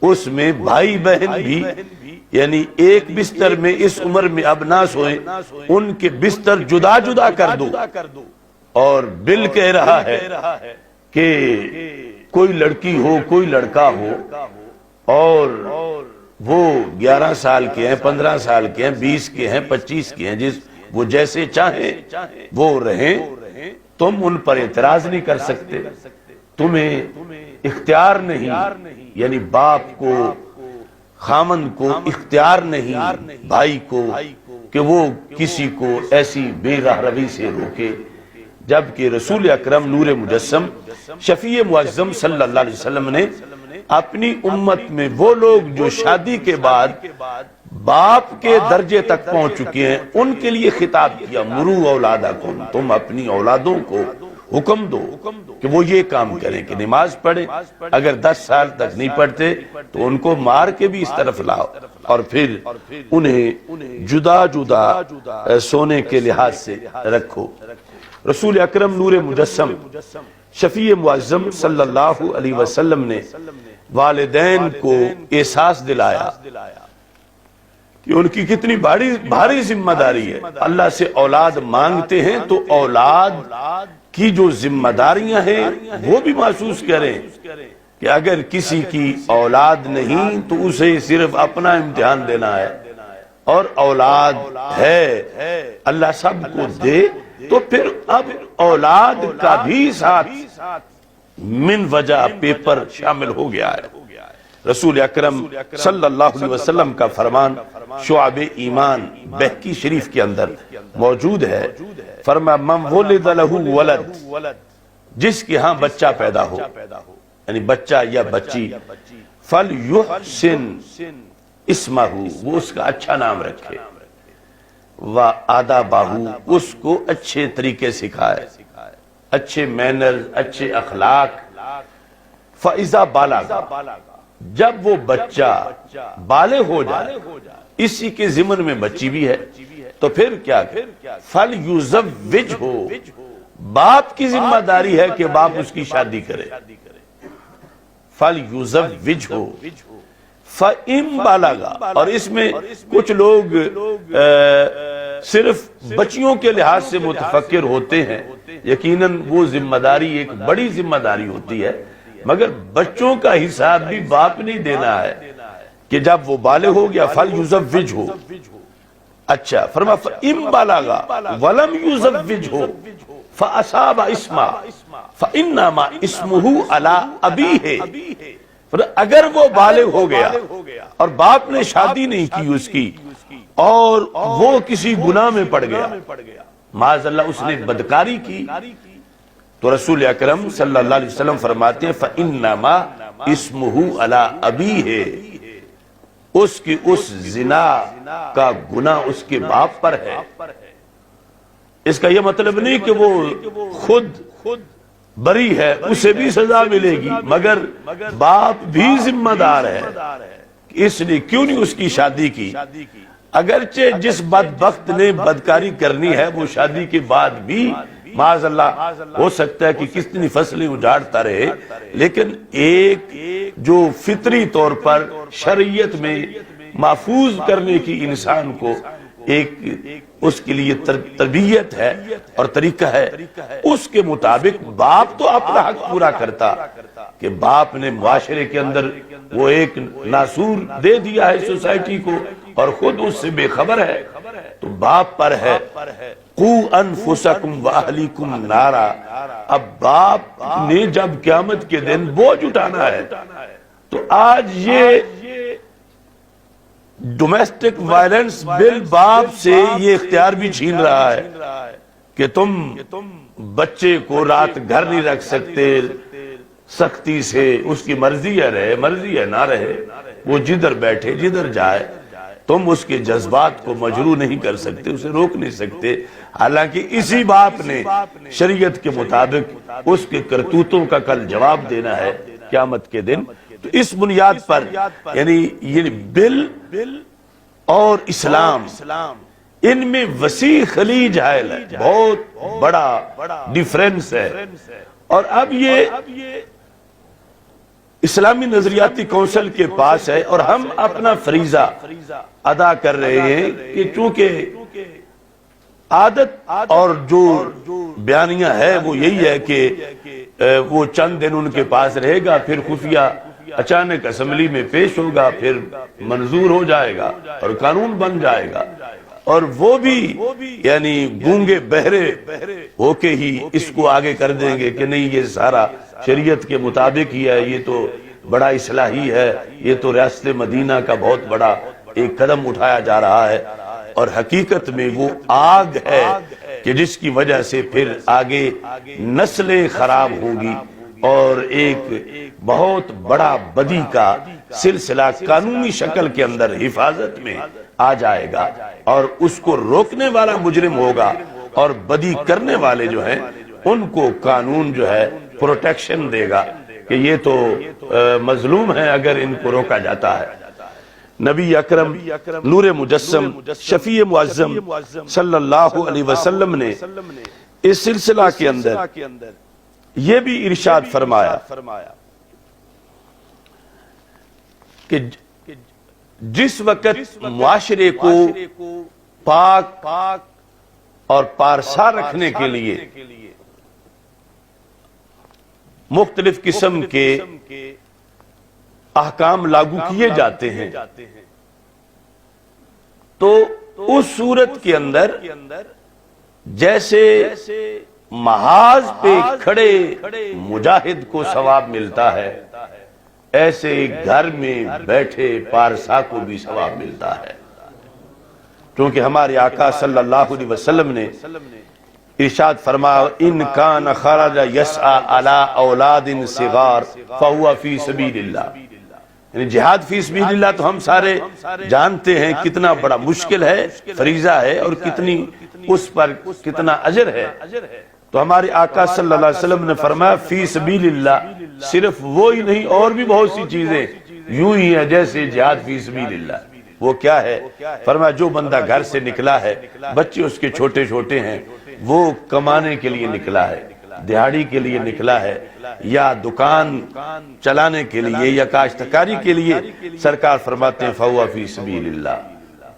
اس میں بھائی بہن بھی یعنی ایک بستر میں اس عمر میں اب نہ سوئیں، ان کے بستر جدا جدا کر دو۔ اور بل کہہ رہا ہے کہ کوئی لڑکی ہو کوئی لڑکا ہو اور وہ 11 سال کے ہیں، 15 سال کے ہیں، 20 کے ہیں، 25 کے ہیں، وہ جیسے چاہیں وہ رہیں، تم ان پر اعتراض نہیں کر سکتے، تمہیں اختیار نہیں، یعنی باپ کو خامن کو اختیار نہیں بھائی کو کہ وہ کسی کو ایسی بے راہ روی سے روکے، جبکہ رسول اکرم نور مجسم شفیع معظم صلی اللہ علیہ وسلم نے اپنی امت میں وہ لوگ جو شادی کے بعد باپ کے درجے تک پہنچ چکے ہیں ان کے لیے خطاب کیا، مرو اولادکم، تم اپنی اولادوں کو حکم دو کہ وہ یہ کام کریں کہ نماز پڑھیں، اگر 10 سال تک نہیں پڑھتے تو ان کو مار کے بھی اس طرف لاؤ، اور پھر انہیں جدا جدا سونے کے لحاظ سے رکھو۔ رسول اکرم نور مجسم شفیع معظم صلی اللہ علیہ وسلم نے والدین کو احساس دلایا کہ ان کی کتنی بھاری ذمہ داری ہے۔ اللہ سے اولاد مانگتے ہیں تو اولاد کی جو ذمہ داریاں ہیں وہ بھی محسوس کریں کہ اگر کسی کی اولاد نہیں تو اسے صرف اپنا امتحان دینا ہے، اور اولاد ہے اللہ سب کو دے تو پھر اب اولاد کا بھی ساتھ من وجہ پیپر شامل ہو گیا ہے۔ رسول اکرم صلی اللہ علیہ وسلم کا فرمان شعب ایمان بہقی شریف کے اندر موجود ہے، فرمایا من ولد لہ ولد، جس کے ہاں بچہ پیدا ہو یعنی بچہ یا بچی، فَلْيُحْسِنْ اسمہ، وہ اس کا اچھا نام رکھے، وَآدَابَهُ، اس کو اچھے طریقے سکھائے، اچھے مینرز، اچھے اخلاق۔ فَإِذَا بَلَغَ، جب وہ بچہ بالغ ہو جائے، اسی کے ضمن میں بچی بھی ہے تو پھر کیا کہ فَلْيُزَوِّجْهُ، باپ کی ذمہ داری ہے کہ باپ اس کی شادی کرے، فَلْيُزَوِّجْهُ فَإِن بَلَغَ۔ اور اس میں کچھ لوگ صرف بچیوں کے لحاظ سے متفکر ہوتے ہیں، یقیناً وہ ذمہ داری ایک بڑی ذمہ داری ہوتی ہے، مگر بچوں کا حساب بھی باپ نہیں دینا ہے کہ جب وہ بالغ ہو گیا فَلْيُزَوِّجْهُ۔ اچھا فرما فَإِن بَلَغَ وَلَمْ يُزَوِّجْهُ فَأَصَابَ اسْمًا فَإِنَّمَا اسْمُهُ عَلَىٰ أَبِيهِ، اگر وہ بالغ ہو گیا اور باپ نے شادی نہیں کی اس کی اور وہ کسی گناہ میں پڑ گیا، معاذ اللہ اس نے بدکاری کی، تو رسول اکرم صلی اللہ علیہ وسلم فرماتے ہیں فَإِنَّمَا اسْمُهُ عَلَىٰ أَبِيهِ، اس کی اس زنا کا گناہ اس کے باپ پر ہے۔ اس کا یہ مطلب نہیں کہ وہ خود بری ہے اسے بھی سزا ملے گی، مگر باپ بھی ذمہ دار ہے، اس لیے کیوں نہیں اس کی شادی کی؟ اگرچہ جس بدبخت نے بدکاری کرنی ہے وہ شادی کے بعد بھی معاذ اللہ ہو سکتا ہے کہ کتنی فصلیں اجاڑتا رہے، لیکن ایک جو فطری طور پر شریعت میں محفوظ کرنے کی انسان کو ایک اس کے لیے تربیت ہے اور طریقہ ہے، اس کے مطابق باپ تو اپنا حق پورا کرتا کہ باپ نے معاشرے کے اندر وہ ایک ناسور دے دیا ہے سوسائٹی کو اور خود اس سے بے خبر ہے، تو باپ پر ہے قو انفسکم واہلیکم نارا۔ اب باپ نے جب قیامت کے دن بوجھ اٹھانا ہے تو آج یہ ڈومیسٹک وائلنس بل باپ سے یہ اختیار بھی چھین رہا ہے کہ تم بچے کو رات گھر نہیں رکھ سکتے سختی سے، اس کی مرضی ہے رہے مرضی ہے نہ رہے، وہ جدھر بیٹھے جدھر جائے، تم اس کے جذبات کو مجروح نہیں کر سکتے، اسے روک نہیں سکتے، حالانکہ اسی باپ نے شریعت کے مطابق اس کے کرتوتوں کا کل جواب دینا ہے قیامت کے دن۔ تو اس بنیاد پر یعنی بل اور اسلام ان میں وسیع خلیج حائل ہے، بہت بڑا ڈیفرنس ہے۔ اور اب یہ اسلامی نظریاتی کونسل کے پاس ہے اور ہم اپنا فریضہ ادا کر رہے ہیں کہ چونکہ عادت اور جو بیانیہ ہے وہ یہی ہے کہ وہ چند دن ان کے پاس رہے گا، پھر خفیہ اچانک اسمبلی میں پیش ہوگا، پھر منظور ہو جائے گا اور قانون بن جائے گا، اور وہ بھی یعنی گونگے بہرے ہو کے ہی اس کو آگے کر دیں گے کہ نہیں یہ سارا شریعت کے مطابق ہی ہے، یہ تو بڑا اصلاحی ہے، یہ تو ریاست مدینہ کا بہت بڑا ایک قدم اٹھایا جا رہا ہے، اور حقیقت میں وہ آگ ہے کہ جس کی وجہ سے پھر آگے نسلیں خراب ہوں گی اور ایک بہت بڑا بدی کا سلسلہ قانونی شکل کے اندر حفاظت میں آ جائے گا، اور اس کو روکنے والا مجرم ہوگا اور بدی کرنے والے جو ہیں ان کو قانون جو ہے پروٹیکشن دے گا کہ یہ تو مظلوم ہیں اگر ان کو روکا جاتا ہے۔ نبی اکرم نور مجسم شفیع معظم صلی اللہ علیہ وسلم نے اس سلسلہ کے اندر یہ بھی ارشاد فرمایا کہ جس وقت معاشرے کو پاک اور پارسا رکھنے کے لیے مختلف قسم کے احکام لاگو کیے جاتے ہیں تو اس صورت کے اندر جیسے محاذ پہ کھڑے مجاہد کو ثواب ملتا ہے، ایسے گھر میں بیٹھے پارسا کو بھی ثواب ملتا ہے، کیونکہ ہمارے آقا صلی اللہ علیہ وسلم نے ارشاد فرمایا ان کان خرج یسعى علی اولاد صغار فهو فی سبیل اللہ، یعنی جہاد فی سبیل اللہ تو ہم سارے جانتے ہیں کتنا بڑا مشکل ہے، فریضہ ہے، اور کتنی اس پر کتنا اجر ہے، تو ہمارے آقا صلی اللہ علیہ وسلم نے فرمایا فی سبیل اللہ صرف وہ ہی نہیں اور بھی بہت سی چیزیں یوں ہی ہیں جیسے جہاد فی سبیل اللہ۔ وہ کیا ہے؟ فرمایا جو بندہ گھر سے نکلا ہے، بچے اس کے چھوٹے چھوٹے ہیں، وہ کمانے کے لیے نکلا ہے، دیہاڑی کے لیے نکلا ہے، یا دکان چلانے کے لیے یا کاشتکاری کے لیے، سرکار فرماتے ہیں فہو فی سبیل اللہ،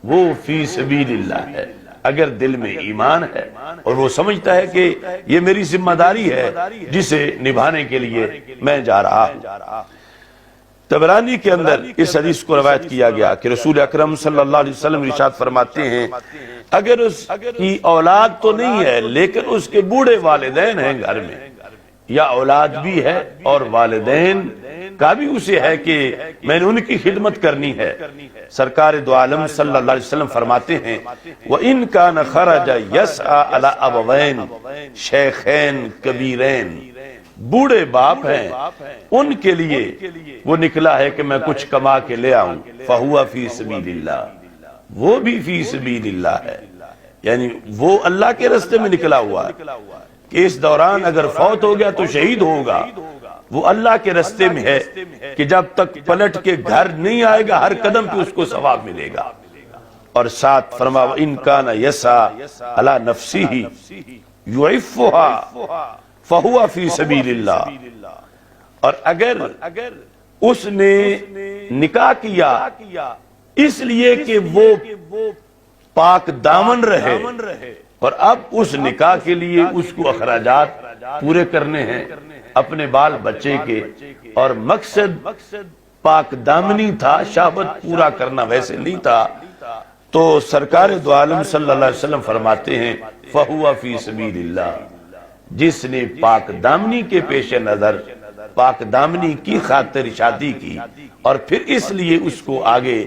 وہ فی سبیل اللہ ہے اگر دل میں ایمان ہے اور وہ سمجھتا ہے کہ یہ میری ذمہ داری ہے جسے نبھانے کے لیے میں جا رہا ہوں۔ طبرانی کے اندر اس حدیث کو روایت کیا گیا کہ رسول اکرم صلی اللہ علیہ وسلم ارشاد فرماتے ہیں اگر اس کی اولاد تو نہیں ہے لیکن اس کے بوڑھے والدین ہیں گھر میں، یا اولاد بھی ہے اور والدین کا بھی اسے ہے کہ میں نے ان کی خدمت کرنی ہے، سرکار دو عالم صلی اللہ علیہ وسلم فرماتے ہیں وَإِن كَانَ خَرَجَ يَسْعَى عَلَىٰ أَبَوَيْنِ شیخین کبیرین، بوڑھے باپ ہیں ان کے لیے وہ نکلا ہے کہ میں کچھ کما کے لے آؤں، فَهُوَ فِي سَبِيلِ اللَّهِ، وہ بھی فی سبیل اللہ ہے، یعنی وہ اللہ کے راستے میں نکلا ہوا ہے، کہ اس دوران اگر فوت ہو گیا تو شہید ہوگا، وہ اللہ کے رستے میں ہے کہ جب تک پلٹ کے گھر نہیں آئے گا ہر قدم پہ اس کو ثواب ملے گا۔ اور ساتھ فرما وَإِن كَانَ يَسْعَىٰ عَلَىٰ نَفْسِهِ يُعِفُّهَا فَهُوَ فِي سَبِيلِ اللَّهِ، اور اگر اس نے نکاح کیا اس لیے کہ وہ پاک دامن رہے، اور اب اس نکاح کے لیے اس کو اخراجات پورے کرنے ہیں اپنے بال بچے کے، اور مقصد پاک دامنی تھا، شہوت پورا کرنا ویسے نہیں تھا، تو سرکار دو عالم صلی اللہ علیہ وسلم فرماتے ہیں فَهُوَ فِي سَبِيلِ اللَّهِ، جس نے پاک دامنی کے پیش نظر پاک دامنی کی خاطر شادی کی اور پھر اس لیے اس کو آگے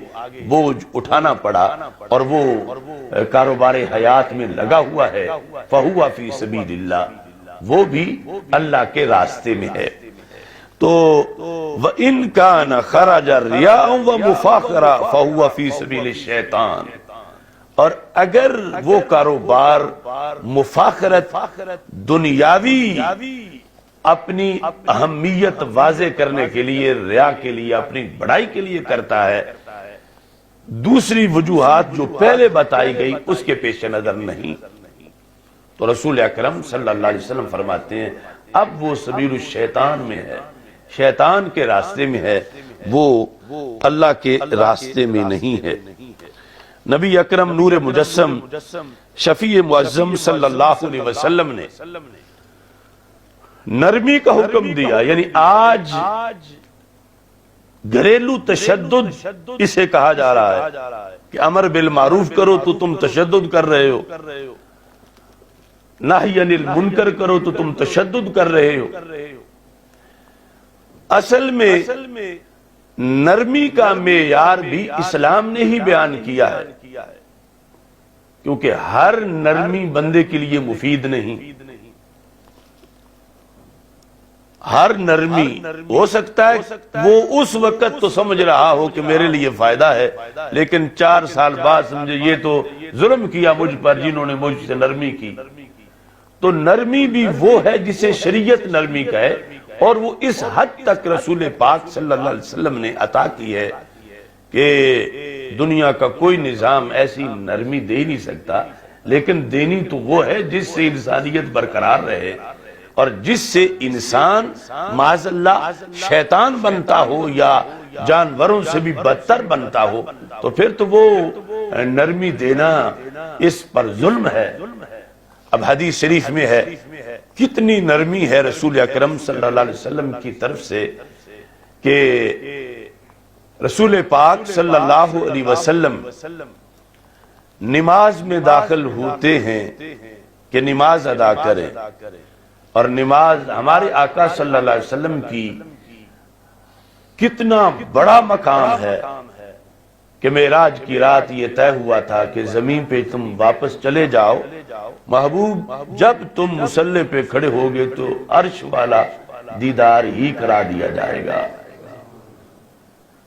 بوجھ اٹھانا پڑا اور وہ کاروبار حیات میں لگا ہوا ہے، فَهُوَ فِي سَبِيلِ اللَّهِ، وہ بھی اللہ کے راستے میں ہے۔ تو وَإِن كَانَ خَرَجَ رِيَاءً وَمُفَاخَرَةً فَهُوَ فِي سَبِيلِ الشَّيْطَانِ، اور اگر وہ کاروبار مفاخرت دنیاوی اپنی اہمیت واضح کرنے کے لیے، ریا کے لیے، اپنی بڑائی کے لیے کرتا ہے، دوسری وجوہات جو پہلے بتائی گئی اس کے پیش نظر نہیں، تو رسول اکرم صلی اللہ علیہ وسلم فرماتے ہیں اب وہ سبیل الشیطان میں ہے، شیطان کے راستے میں ہے، وہ اللہ کے راستے میں نہیں ہے۔ نبی اکرم نور مجسم شفیع معظم صلی اللہ علیہ وسلم نے نرمی کا حکم دیا، یعنی آج گھریلو تشدد اسے کہا جا رہا ہے کہ امر بالمعروف کرو تو تم تشدد کر رہے ہو، نہی عن المنکر کرو تو تم تشدد کر رہے ہو۔ اصل میں نرمی کا معیار بھی اسلام نے ہی بیان کیا ہے، کیونکہ ہر نرمی بندے کے لیے مفید نہیں، ہر نرمی ہو سکتا ہے وہ اس وقت تو سمجھ رہا ہو کہ میرے لیے فائدہ ہے، لیکن 4 سال بعد سمجھے یہ تو ظلم کیا مجھ پر جنہوں نے مجھ سے نرمی کی۔ تو نرمی بھی وہ ہے جسے شریعت نرمی کہے، اور وہ اس حد تک رسول پاک صلی اللہ علیہ وسلم نے عطا کی ہے کہ دنیا کا کوئی نظام ایسی نرمی دے ہی نہیں سکتا، لیکن دینی تو وہ ہے جس سے انسانیت برقرار رہے، اور جس سے انسان معاذ اللہ شیطان بنتا ہو یا جانوروں سے بھی بدتر بنتا ہو، تو پھر تو وہ نرمی دینا اس پر ظلم ہے۔ اب حدیث شریف میں ہے کتنی نرمی ہے رسول اکرم صلی اللہ علیہ وسلم کی طرف سے کہ رسول پاک صلی اللہ علیہ وسلم نماز میں داخل ہوتے ہیں کہ نماز ادا کریں، اور نماز ہمارے آقا صلی اللہ علیہ وسلم کی کتنا بڑا مقام ہے کہ معراج کی رات یہ طے ہوا تھا کہ زمین پہ تم واپس چلے جاؤ، محبوب جب تم مصلی پہ کھڑے ہوگے تو عرش والا دیدار ہی کرا دیا جائے گا۔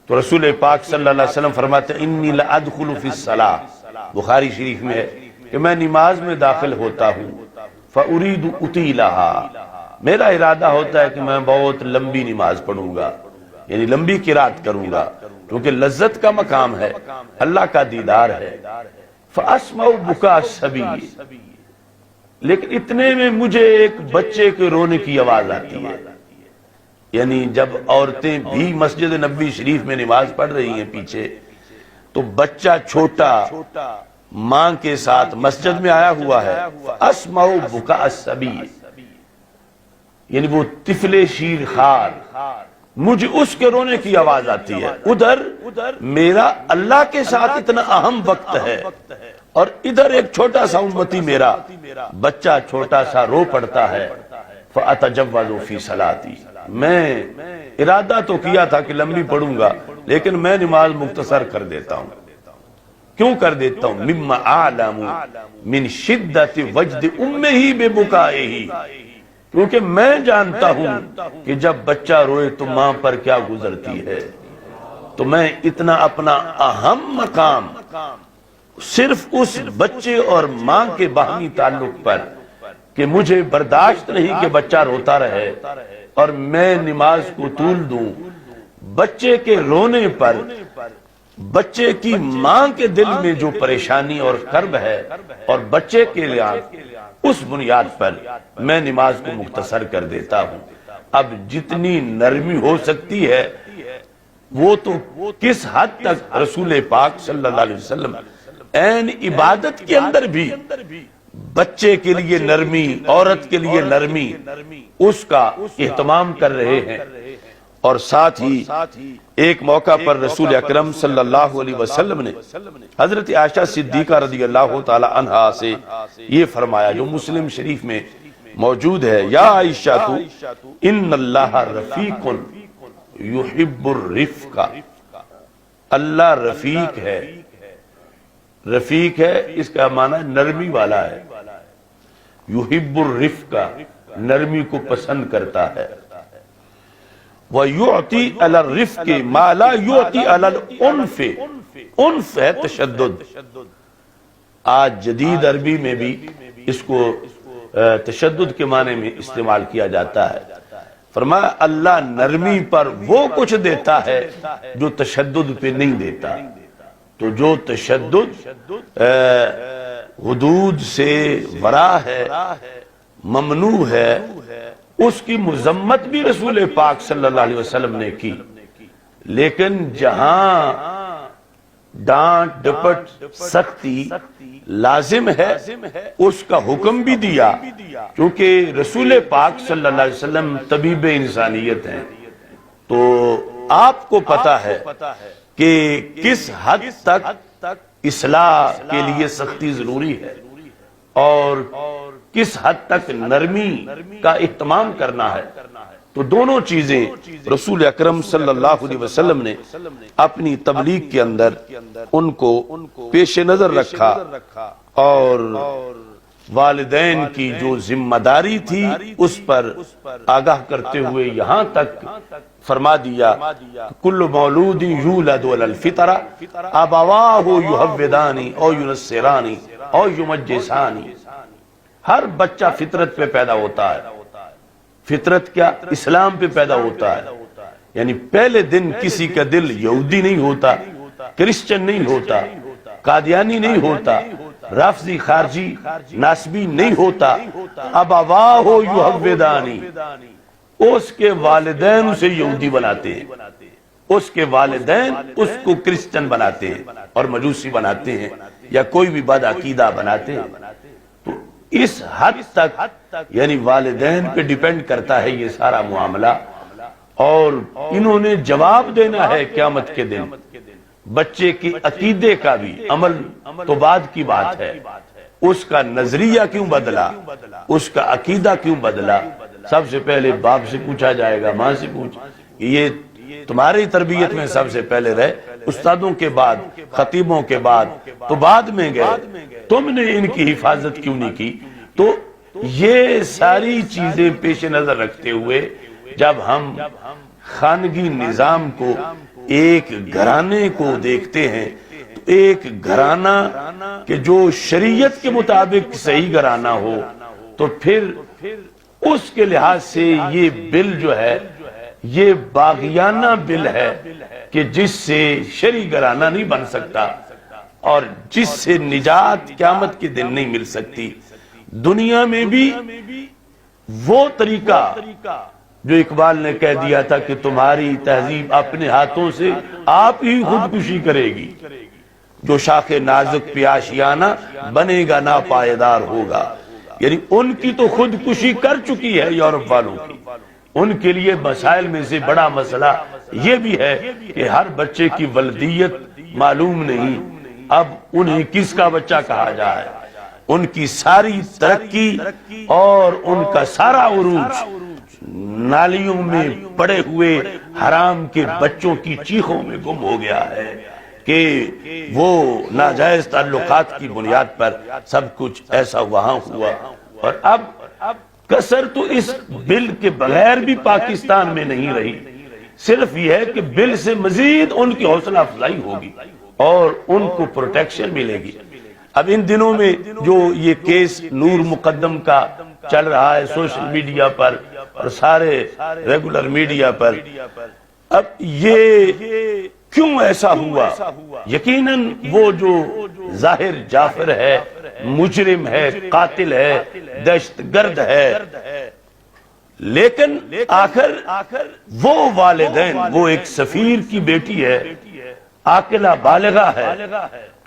تو رسول پاک صلی اللہ علیہ وسلم فرماتے ہیں انی لادخل فی الصلاۃ، بخاری شریف میں ہے کہ میں نماز میں داخل ہوتا ہوں، فارید اطیلھا، میرا ارادہ ہوتا ہے کہ میں بہت لمبی نماز پڑھوں گا، یعنی لمبی قرات کروں گا، کیونکہ لذت کا مقام ہے، اللہ کا دیدار ہے۔ فاسمع بکاء الصبی، لیکن اتنے میں مجھے ایک بچے کے رونے کی آواز آتی ہے، یعنی جب عورتیں بھی مسجد نبوی شریف میں نماز پڑھ رہی ہیں پیچھے، تو بچہ چھوٹا ماں کے ساتھ مسجد میں آیا ہوا ہے، فاسمع بکاء الصبی، یعنی وہ طفل شیر خوار، مجھے اس کے رونے کی آواز آتی ہے۔ ادھر میرا اللہ کے ساتھ اتنا اہم وقت ہے، اور ادھر ایک چھوٹا سا امتی میرا بچہ چھوٹا سا رو پڑتا ہے، فأتجوز فی صلاتی، میں ارادہ تو کیا تھا کہ لمبی پڑھوں گا، لیکن میں نماز مختصر کر دیتا ہوں۔ کیوں کر دیتا ہوں؟ مما اعلم من شدت وجد امہ ببکائہ، کیونکہ میں جانتا ہوں کہ جب بچہ روئے تو ماں پر کیا گزرتی ہے، تو میں اتنا اپنا اہم مقام صرف اس بچے اور ماں کے باہمی تعلق پر کہ مجھے برداشت نہیں کہ بچہ روتا رہے اور میں نماز کو طول دوں. بچے کے رونے پر بچے کی ماں کے دل میں جو پریشانی اور کرب ہے اور بچے کے لیے اس بنیاد پر میں نماز کو مختصر کر دیتا ہوں. اب جتنی نرمی ہو سکتی ہے وہ تو کس حد تک رسول پاک صلی اللہ علیہ وسلم عین عبادت کے اندر بھی بچے کے لیے نرمی، عورت کے لیے نرمی، اس کا اہتمام کر رہے ہیں. اور ساتھ ہی ایک موقع پر رسول اکرم صلی اللہ علیہ وسلم نے حضرت عائشہ صدیقہ رضی اللہ تعالی عنہا سے یہ فرمایا جو مسلم شریف میں موجود ہے، یا عائشہ ان اللہ رفیق یحب الرفق. اللہ رفیق ہے. رفیق ہے اس کا معنی نرمی والا ہے. یحب الرفق، نرمی کو پسند کرتا ہے. وَيُعْطِي عَلَى الرِّفْقِ مَا لَا يُعْطِي عَلَى الْأُنْفِ. انف ہے تشدد. آج جدید عربی میں بھی اس کو تشدد کے معنی میں استعمال کیا جاتا ہے. فرمایا اللہ نرمی پر وہ کچھ دیتا ہے جو تشدد پہ نہیں دیتا. تو جو تشدد حدود سے ورا ہے، ممنوع ہے، اس کی مذمت بھی رسول پاک صلی اللہ علیہ وسلم نے کی. لیکن جہاں ڈانٹ ڈپٹ سختی لازم ہے اس کا حکم بھی دیا، کیونکہ رسول پاک صلی اللہ علیہ وسلم طبیب انسانیت ہیں. تو آپ کو پتا ہے کہ کس حد تک اصلاح کے لیے سختی ضروری ہے اور کس حد تک نرمی کا اہتمام کرنا ہے. تو دونوں چیزیں رسول اکرم صلی اللہ علیہ وسلم نے اپنی تبلیغ کے اندر ان کو پیش نظر رکھا اور والدین کی جو ذمہ داری تھی اس پر آگاہ کرتے ہوئے یہاں تک فرما دیا کل مولود یولد علی الفطرہ ابواہ یحودانی او ینصرانی او یمجسانی. ہر بچہ فطرت پہ پیدا ہوتا ہے. فطرت کیا؟ اسلام پہ پیدا ہوتا ہے. یعنی پہلے دن کسی کا دل یہودی نہیں ہوتا، کرسچن نہیں ہوتا، قادیانی نہیں ہوتا، رافضی خارجی ناسبی نہیں ہوتا. ابواہ یحودانی، اس کے والدین اسے یہودی بناتے ہیں، اس کے والدین اس کو کرسچن بناتے ہیں اور مجوسی بناتے ہیں یا کوئی بھی بد عقیدہ بناتے ہیں. تو اس حد تک یعنی والدین پہ ڈیپینڈ کرتا ہے یہ سارا معاملہ. اور انہوں نے جواب دینا ہے قیامت کے دن. بچے کی عقیدے کا بھی، عمل تو بعد کی بات ہے، اس کا نظریہ کیوں بدلا، اس کا عقیدہ کیوں بدلا، سب سے پہلے باپ سے پوچھا جائے گا، ماں سے پوچھ. یہ تمہاری تربیت میں سب سے پہلے رہے، استادوں کے بعد، خطیبوں کے بعد تو بعد میں گئے، تم نے ان کی حفاظت کیوں نہیں کی. تو یہ ساری چیزیں پیش نظر رکھتے ہوئے جب ہم خانگی نظام کو، ایک گھرانے کو دیکھتے ہیں تو ایک گھرانہ کہ جو شریعت کے مطابق صحیح گھرانہ ہو تو پھر اس کے لحاظ سے یہ بل جو ہے یہ باغیانہ بل ہے کہ جس سے شرعی گھرانہ نہیں بن سکتا اور جس سے نجات قیامت کے دن نہیں مل سکتی. دنیا میں بھی وہ طریقہ جو اقبال نے کہہ دیا تھا کہ تمہاری تہذیب اپنے ہاتھوں سے آپ ہی خودکشی کرے گی، جو شاخ نازک پہ آشیانہ بنے گا نا پائیدار ہوگا. یعنی ان کی تو خودکشی کر چکی ہے یورپ والوں کی. ان کے لیے مسائل میں سے بڑا مسئلہ یہ بھی ہے کہ ہر بچے کی ولدیت معلوم نہیں، اب انہیں کس کا بچہ کہا جائے. ان کی ساری ترقی اور ان کا سارا عروج نالیوں میں پڑے ہوئے حرام کے بچوں کی چیخوں میں گم ہو گیا ہے کہ وہ ناجائز تعلقات کی بنیاد پر سب کچھ ایسا وہاں ہوا. اور اب کسر تو اس بل کے بغیر بھی پاکستان میں نہیں رہی، صرف یہ ہے کہ بل سے مزید ان کی حوصلہ افزائی ہوگی اور ان کو پروٹیکشن ملے گی. اب ان دنوں میں جو یہ کیس نور مقدم کا چل رہا ہے سوشل میڈیا پر اور سارے ریگولر میڈیا پر، اب یہ کیوں ایسا ہوا؟ یقیناً وہ جو ظاہر جعفر ہے، مجرم ہے، قاتل ہے، دہشت گرد ہے، لیکن آخر وہ والدین، وہ ایک سفیر کی بیٹی ہے، عاقلہ بالغہ ہے،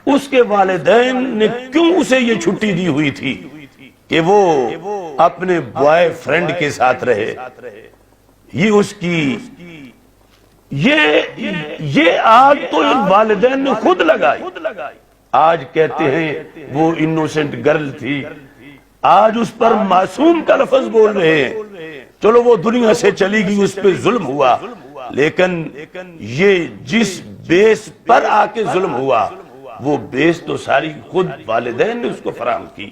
اس کے والدین نے کیوں اسے یہ چھٹی دی ہوئی تھی کہ وہ اپنے بوائے فرینڈ کے ساتھ رہے؟ یہ اس کی یہ آگ تو ان والدین نے خود لگائی۔ آج کہتے ہیں وہ انوسنٹ گرل تھی، آج اس پر معصوم کا لفظ بول رہے ہیں۔ چلو وہ دنیا سے چلی گئی، اس پہ ظلم ہوا، لیکن یہ جس بیس پر آ کے ظلم ہوا وہ بیس تو ساری خود والدین نے اس کو فراہم کی۔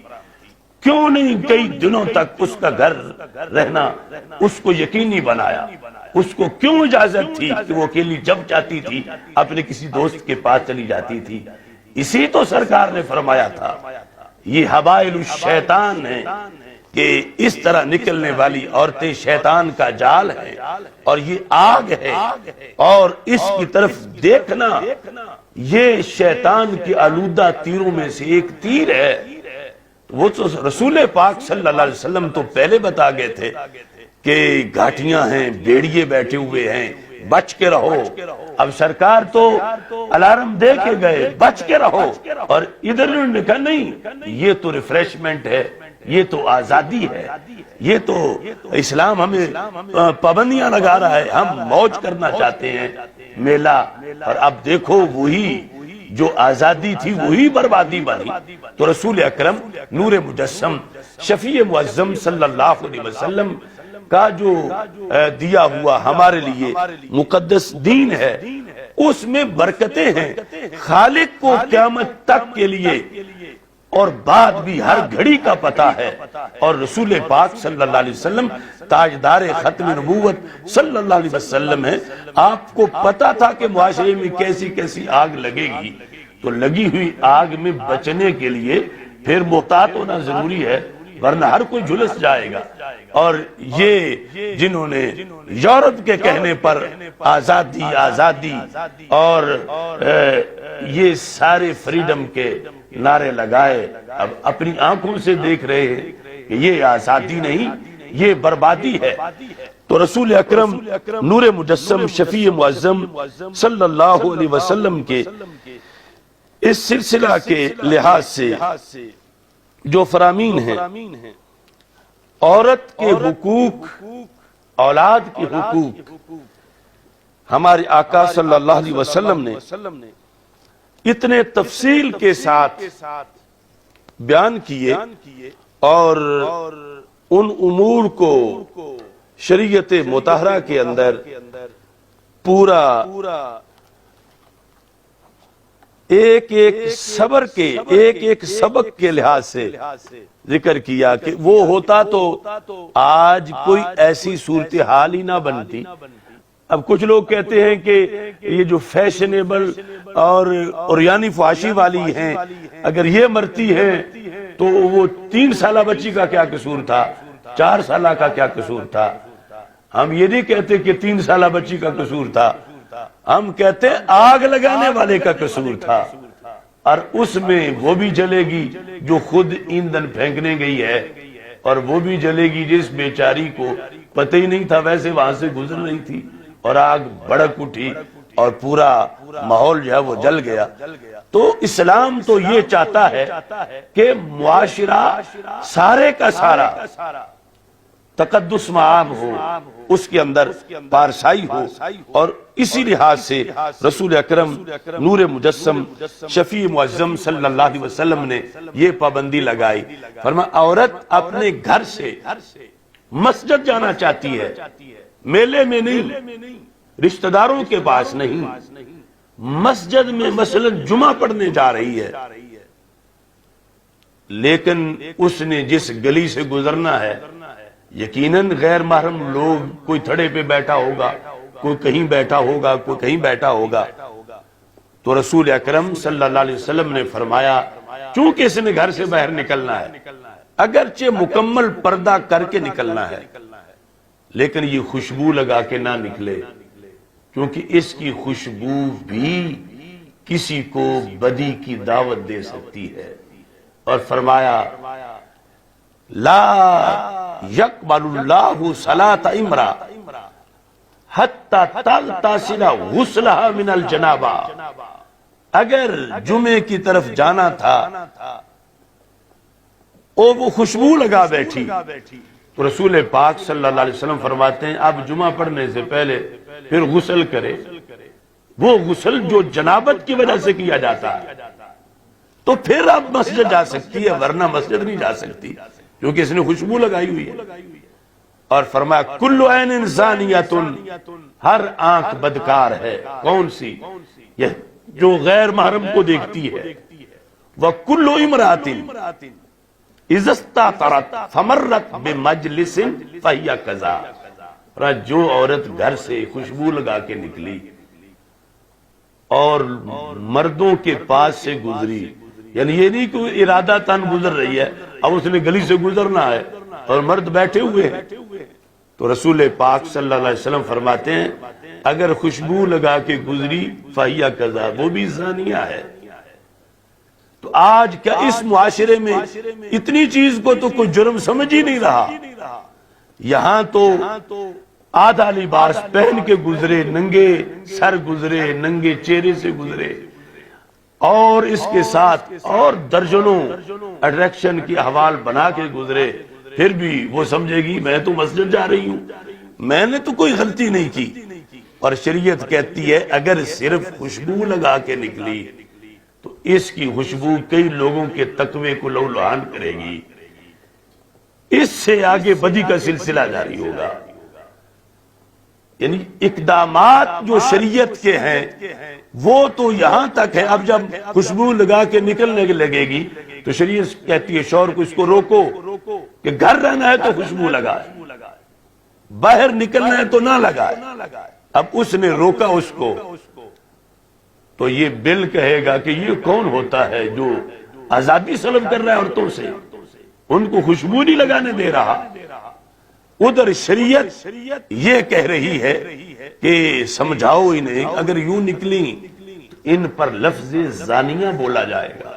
کیوں نہیں کئی دنوں تک اس کا گھر رہنا اس کو یقینی بنایا؟ اس کو کیوں اجازت تھی کہ وہ اکیلی جب چاہتی تھی اپنے کسی دوست کے پاس چلی جاتی تھی؟ اسی تو سرکار نے فرمایا تھا یہ حبائل الشیطان ہے کہ اس طرح نکلنے والی عورتیں شیطان کا جال ہیں، اور یہ آگ ہے، اور اس کی طرف دیکھنا یہ شیطان کی آلودہ تیروں میں سے ایک تیر ہے۔ وہ تو رسول پاک صلی اللہ علیہ وسلم تو پہلے بتا گئے تھے کہ گھاٹیاں ہیں، بیڑیے بیٹھے ہوئے ہیں، بچ کے رہو۔ اب سرکار تو الارم دے کے گئے بچ کے رہو، اور ادھر انہوں نے کہا نہیں، یہ تو ریفریشمنٹ ہے، یہ تو آزادی ہے، یہ تو اسلام ہمیں پابندیاں لگا رہا ہے، ہم موج کرنا چاہتے ہیں، میلہ۔ اور اب دیکھو وہی جو آزادی تھی وہی بربادی بنی۔ تو رسول اکرم نور مجسم شفیع معظم صلی اللہ علیہ وسلم کا جو دیا ہوا ہمارے لیے مقدس دین ہے، اس میں برکتیں ہیں، خالق کو قیامت تک کے لیے اور بعد بھی ہر گھڑی کا پتہ ہے۔ اور رسول پاک صلی اللہ علیہ وسلم تاجدار ختم نبوت صلی اللہ علیہ وسلم ہے، آپ کو پتہ تھا کہ معاشرے میں کیسی کیسی آگ لگے گی، تو لگی ہوئی آگ میں بچنے کے لیے پھر محتاط ہونا ضروری ہے، ورنہ ہر کوئی جھلس جائے گا۔ اور یہ جنہوں نے یورپ کے کہنے پر آزادی آزادی اور یہ سارے فریڈم کے نعرے لگائے، اب اپنی آنکھوں سے دیکھ رہے ہیں کہ یہ آزادی نہیں، یہ بربادی ہے۔ تو رسول اکرم نور مجسم شفیع معظم صلی اللہ علیہ وسلم کے اس سلسلہ کے لحاظ سے جو فرامین ہیں، عورت کے حقوق، اولاد کے حقوق، ہمارے آقا صلی اللہ علیہ وسلم نے اتنے تفصیل کے ساتھ بیان کیے، اور ان امور کو شریعت مطہرہ کے اندر پورا ایک ایک صبر کے ایک ایک سبق کے لحاظ سے ذکر کیا کہ وہ ہوتا تو آج کوئی ایسی صورتحال ہی نہ بنتی۔ اب کچھ لوگ کہتے ہیں کہ یہ جو فیشنیبل اور یعنی فحاشی والی ہیں، اگر یہ مرتی ہے تو وہ 3 سالہ بچی کا کیا قصور تھا، 4 سالہ کا کیا قصور تھا؟ ہم یہ نہیں کہتے کہ 3 سالہ بچی کا قصور تھا، ہم کہتے ہیں آگ لگانے والے کا قصور تھا، اور اس میں وہ بھی جلے گی جو خود ایندھن پھینکنے گئی ہے، اور وہ بھی جلے گی جس بیچاری کو پتہ ہی نہیں تھا، ویسے وہاں سے گزر رہی تھی اور آگ بھڑک اٹھی اور پورا ماحول جو ہے وہ جل گیا۔ تو اسلام تو یہ چاہتا ہے کہ معاشرہ سارے کا سارا تقدس معاب ہو، اس کے اندر پارسائی ہو، اور اسی لحاظ سے رسول اکرم نور مجسم شفیع معظم صلی اللہ علیہ وسلم نے یہ پابندی لگائی۔ فرمایا عورت اپنے گھر سے مسجد جانا چاہتی ہے، میلے میں نہیں، رشتہ داروں کے پاس نہیں، مسجد میں مثلا جمعہ پڑھنے جا رہی ہے، لیکن اس نے جس گلی سے گزرنا ہے یقیناً غیر محرم لوگ، کوئی تھڑے پہ بیٹھا ہوگا، کوئی کہیں بیٹھا ہوگا، کوئی کہیں بیٹھا ہوگا، تو رسول اکرم صلی اللہ علیہ وسلم نے فرمایا چونکہ اس نے گھر سے باہر نکلنا ہے، اگرچہ مکمل پردہ کر کے نکلنا ہے، لیکن یہ خوشبو لگا کے نہ نکلے، کیونکہ اس کی خوشبو بھی کسی کو بدی کی دعوت دے سکتی ہے۔ اور فرمایا لا یقبل اللہ صلاۃ امرأ حتی تغتسل غسلها من الجنابہ، اگر جمعے کی طرف جانا تھا اور وہ خوشبو لگا بیٹھی تو رسول پاک صلی اللہ علیہ وسلم فرماتے ہیں اب جمعہ پڑھنے سے پہلے پھر غسل کرے، وہ غسل جو جنابت کی وجہ سے کیا جاتا ہے، تو پھر اب مسجد جا سکتی ہے، ورنہ مسجد نہیں جا سکتی کیونکہ اس نے خوشبو لگائی ہوئی ہے۔ اور فرمایا کل عین زانیۃ، ہر آنکھ بدکار ہے، کون سی؟ یہ جو غیر محرم کو دیکھتی ہے۔ وَكُلُّ امرأة اذا استطرت فمرت بمجلس فہی کذا، جو عورت گھر سے خوشبو لگا کے نکلی اور مردوں کے پاس سے گزری، یعنی یہ نہیں کہ ارادہ تن گزر رہی ہے، اب اس نے گلی سے گزرنا ہے اور مرد بیٹھے ہوئے ہیں، تو رسول پاک صلی اللہ علیہ وسلم فرماتے ہیں اگر خوشبو لگا کے گزری فہی کذا، وہ بھی زانیہ ہے۔ تو آج کیا اس معاشرے میں اتنی چیز کو تو کوئی جرم سمجھ ہی نہیں رہا، یہاں تو آدھا لباس پہن کے گزرے، ننگے سر گزرے، ننگے چہرے سے گزرے، اور اس کے ساتھ اور درجنوں اٹریکشن کی احوال بنا کے گزرے، پھر بھی وہ سمجھے گی میں تو مسجد جا رہی ہوں، میں نے تو کوئی غلطی نہیں کی۔ اور شریعت کہتی ہے اگر صرف خوشبو لگا کے نکلی تو اس کی خوشبو کئی لوگوں کے تقوی کو لہو کرے گی، اس سے آگے بدی کا سلسلہ جاری ہوگا۔ یعنی اقدامات جو شریعت کے ہیں وہ تو یہاں تک ہے، اب جب خوشبو لگا کے نکلنے لگے گی تو شریعت کہتی ہے شوہر کو اس کو روکو کہ گھر رہنا ہے تو خوشبو لگائے، باہر نکلنا ہے تو نہ لگائے۔ اب اس نے روکا اس کو تو یہ بل کہے گا کہ یہ کون ہوتا ہے جو آزادی سلب کر رہا ہے عورتوں سے، ان کو خوشبو نہیں لگانے دے رہا۔ ادھر شریعت یہ کہہ رہی ہے کہ سمجھاؤ انہیں، اگر یوں نکلی ان پر لفظ زانیہ بولا جائے گا،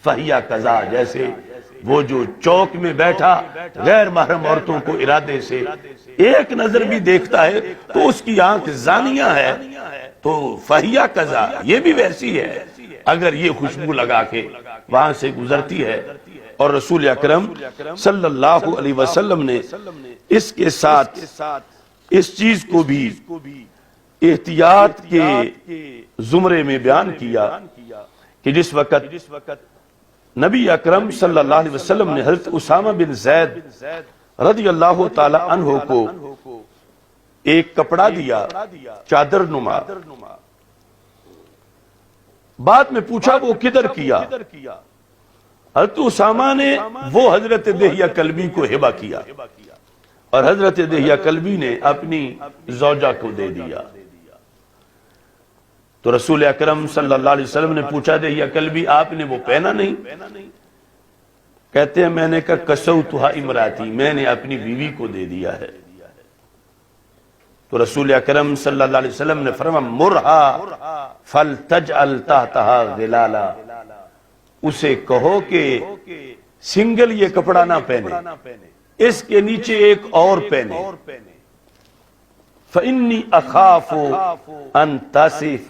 فہی کذا، جیسے وہ جو چوک میں بیٹھا غیر محرم عورتوں کو ارادے سے ایک نظر بھی دیکھتا ہے تو اس کی آنکھ زانیہ ہے، تو فہی کذا یہ بھی ویسی ہے اگر یہ خوشبو لگا کے وہاں سے گزرتی ہے۔ اور رسول اکرم صلی اللہ علیہ وسلم نے اس کے ساتھ اس چیز کو بھی احتیاط کے زمرے میں بیان کیا کہ جس وقت نبی اکرم صلی اللہ علیہ وسلم نے حضرت اسامہ بن زید رضی اللہ تعالی عنہ کو ایک کپڑا دیا چادر نما، بعد میں پوچھا وہ کدھر کیا؟ حضرت اسامہ نے وہ حضرت دہیہ کلبی کو ہبہ کیا اور حضرت دہیہ کلبی نے اپنی زوجہ کو دے دیا۔ تو رسول اکرم صلی اللہ علیہ وسلم نے پوچھا دہیہ کلبی آپ نے وہ پہنا نہیں؟ کہتے ہیں میں نے کہا کسوتھا امراتی، میں نے اپنی بیوی کو دے دیا ہے۔ تو رسول اکرم صلی اللہ علیہ وسلم نے فرمایا مرہا فلتجعل تحتہا غلالا، اسے کہو کہ سنگل یہ کپڑا نہ پہنے، اس کے نیچے ایک اور پہنے، فَإِنِّي أَخَافُ أَن تَصِفَ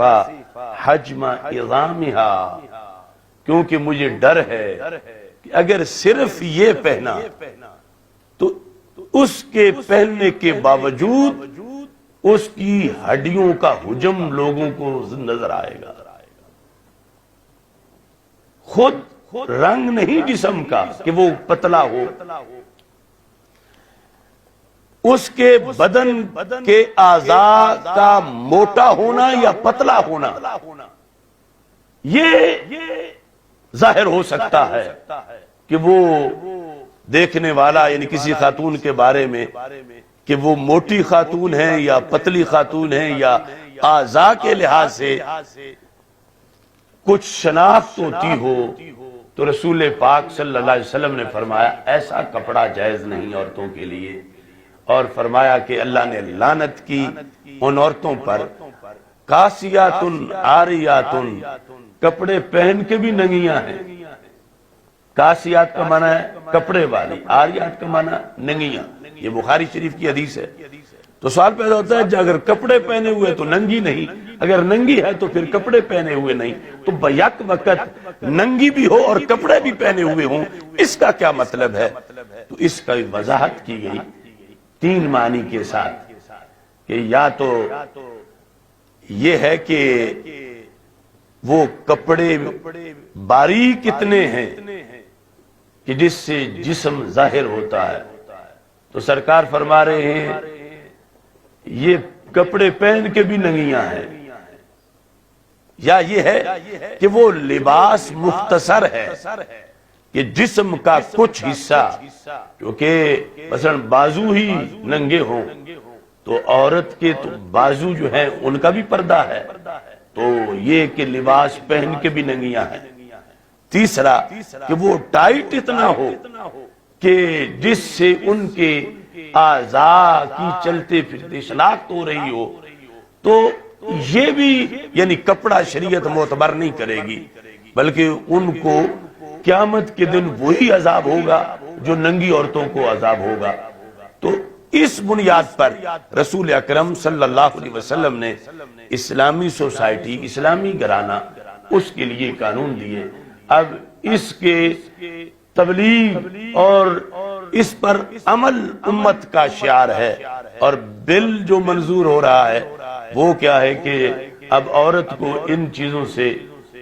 حَجْمَ عِظَامِهَا، کیونکہ مجھے ڈر ہے کہ اگر صرف یہ پہنا تو اس کے پہننے کے باوجود اس کی ہڈیوں کا حجم لوگوں کو نظر آئے گا، خود رنگ نہیں جسم کا کہ وہ پتلا ہو، اس کے بدن کے اعضاء کا موٹا ہونا یا پتلا ہونا یہ ظاہر ہو سکتا ہے کہ وہ دیکھنے والا یعنی کسی خاتون کے بارے میں کہ وہ موٹی خاتون ہے یا پتلی خاتون ہے یا اعضاء کے لحاظ سے کچھ شناخت ہوتی ہو تو رسول پاک صلی اللہ علیہ وسلم نے فرمایا ایسا کپڑا جائز نہیں عورتوں کے لیے، اور فرمایا کہ اللہ نے لعنت کی ان عورتوں پر کاسیات عاریات، کپڑے پہن کے بھی ننگیاں ہیں۔ کاسیات کا معنی ہے کپڑے والی، عاریات کا معنی ننگیاں، یہ بخاری شریف کی حدیث ہے۔ تو سوال پیدا ہوتا ہے اگر کپڑے پہنے ہوئے تو ننگی نہیں، اگر ننگی ہے تو پھر کپڑے پہنے ہوئے نہیں، تو بیک وقت ننگی بھی ہو اور کپڑے بھی پہنے ہوئے ہوں، اس کا کیا مطلب ہے؟ تو اس کا وضاحت کی گئی 3 معنی کے ساتھ کہ یا تو یہ ہے کہ وہ کپڑے باریک کتنے ہیں کہ جس سے جسم ظاہر ہوتا ہے، تو سرکار فرما رہے ہیں یہ کپڑے پہن کے بھی ننگیاں ہیں، یا یہ ہے کہ وہ لباس مختصر ہے کہ جسم کا کچھ حصہ، کیونکہ مثلا بازو ہی ننگے ہوں تو عورت کے تو بازو جو ہیں ان کا بھی پردہ ہے، تو یہ کہ لباس پہن کے بھی ننگیاں ہیں۔ تیسرا کہ وہ ٹائٹ اتنا ہو کہ جس سے ان کے اعضاء کی چلتے پھرتے شناخت ہو رہی ہو، تو یہ بھی یعنی کپڑا شریعت معتبر نہیں کرے گی، بلکہ ان کو قیامت کے دن وہی عذاب ہوگا جو ننگی عورتوں کو عذاب ہوگا۔ تو اس بنیاد پر رسول اکرم صلی اللہ علیہ وسلم نے اسلامی سوسائٹی، اسلامی گھرانہ، اس کے لیے قانون دیے۔ اب اس کے تبلیغ اور اس پر عمل امت کا شعار ہے، اور بل جو منظور ہو رہا ہے وہ کیا ہے کہ اب عورت کو ان چیزوں سے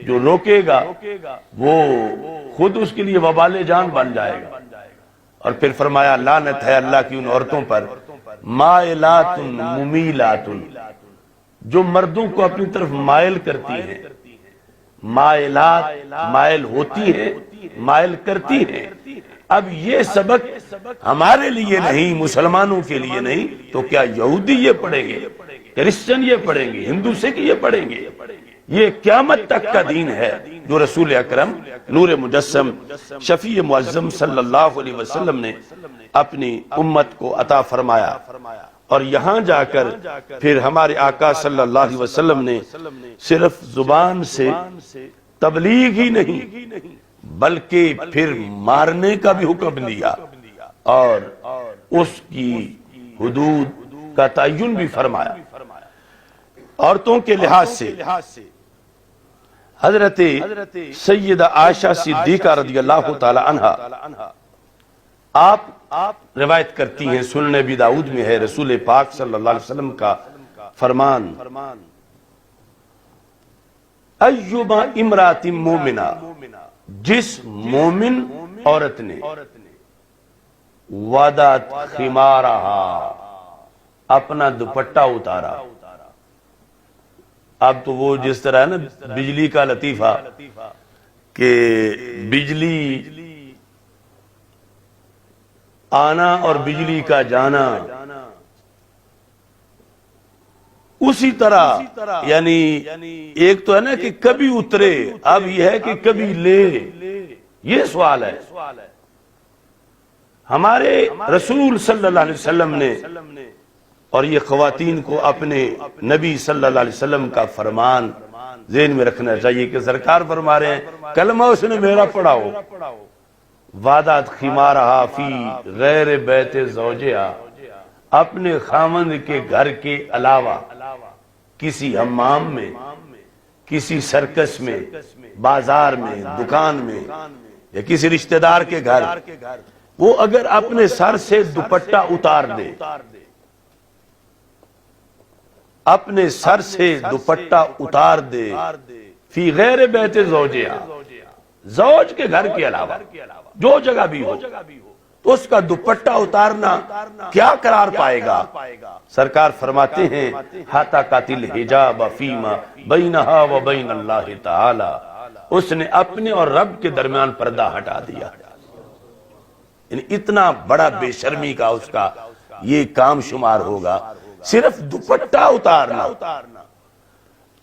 جو روکے گا وہ خود اس کے لیے وبال جان بن جائے گا۔ اور پھر فرمایا لعنت ہے اللہ کی ان عورتوں پر مائلات ممیلات، جو مردوں کو اپنی طرف مائل کرتی ہیں، مائلات مائل ہوتی ہیں، مائل کرتی ہیں۔ اب یہ سبق ہمارے لیے نہیں، مسلمانوں کے لیے نہیں، تو کیا یہودی یہ پڑھیں گے، کرسچن یہ پڑھیں گے، ہندو سکھ یہ پڑھیں گے؟ یہ قیامت تک کا دین ہے جو رسول اکرم نور مجسم شفیع معظم صلی اللہ علیہ وسلم نے اپنی امت کو عطا فرمایا۔ اور یہاں جا کر پھر ہمارے آقا صلی اللہ علیہ وسلم نے صرف زبان سے تبلیغ ہی نہیں بلکہ پھر مارنے کا بھی حکم دیا، اور اس کی حدود کا تعین بھی فرمایا۔ عورتوں کے لحاظ سے حضرت سیدہ عائشہ صدیقہ رضی اللہ تعالی عنہا آپ روایت کرتی ہیں، سنن ابی داؤد میں ہے، رسول پاک صلی اللہ علیہ وسلم کا فرمان، ایما امرات مومنہ، جس مومن عورت نے وضعت خمارہا، اپنا دوپٹہ اتارا۔ اب تو وہ جس طرح ہے نا بجلی کا لطیفہ کہ بجلی آنا اور بجلی کا جانا، اسی طرح یعنی ایک تو ہے نا کہ کبھی اترے، اب یہ ہے کہ کبھی لے۔ یہ سوال ہے ہمارے رسول صلی اللہ علیہ وسلم نے، اور یہ خواتین کو اپنے نبی صلی اللہ علیہ وسلم کا فرمان ذہن میں رکھنا چاہیے کہ سرکار فرما رہے ہیں کلمہ اس نے میرا پڑھا ہو، وعدت خمارہا فی غیر بیت زوجہا، اپنے خامند کے گھر کے علاوہ کسی حمام میں، کسی سرکس میں، بازار میں، دکان میں، یا کسی رشتہ دار کے گھر، وہ اگر اپنے سر سے دوپٹہ اتار دے، اپنے سر سے دوپٹہ اتار دے، فی غیر بیت زوجہا، زوج کے گھر کے علاوہ جو جگہ بھی ہو، تو اس کا دوپٹہ اتارنا کیا قرار پائے گا؟ سرکار فرماتے ہیں ہاتا قاتل حجاب فیما بینہا و بین اللہ تعالی، اس نے اپنے اور رب کے درمیان پردہ ہٹا دیا۔ یعنی اتنا بڑا بے شرمی کا اس کا یہ کام شمار ہوگا، صرف دوپٹہ اتارنا۔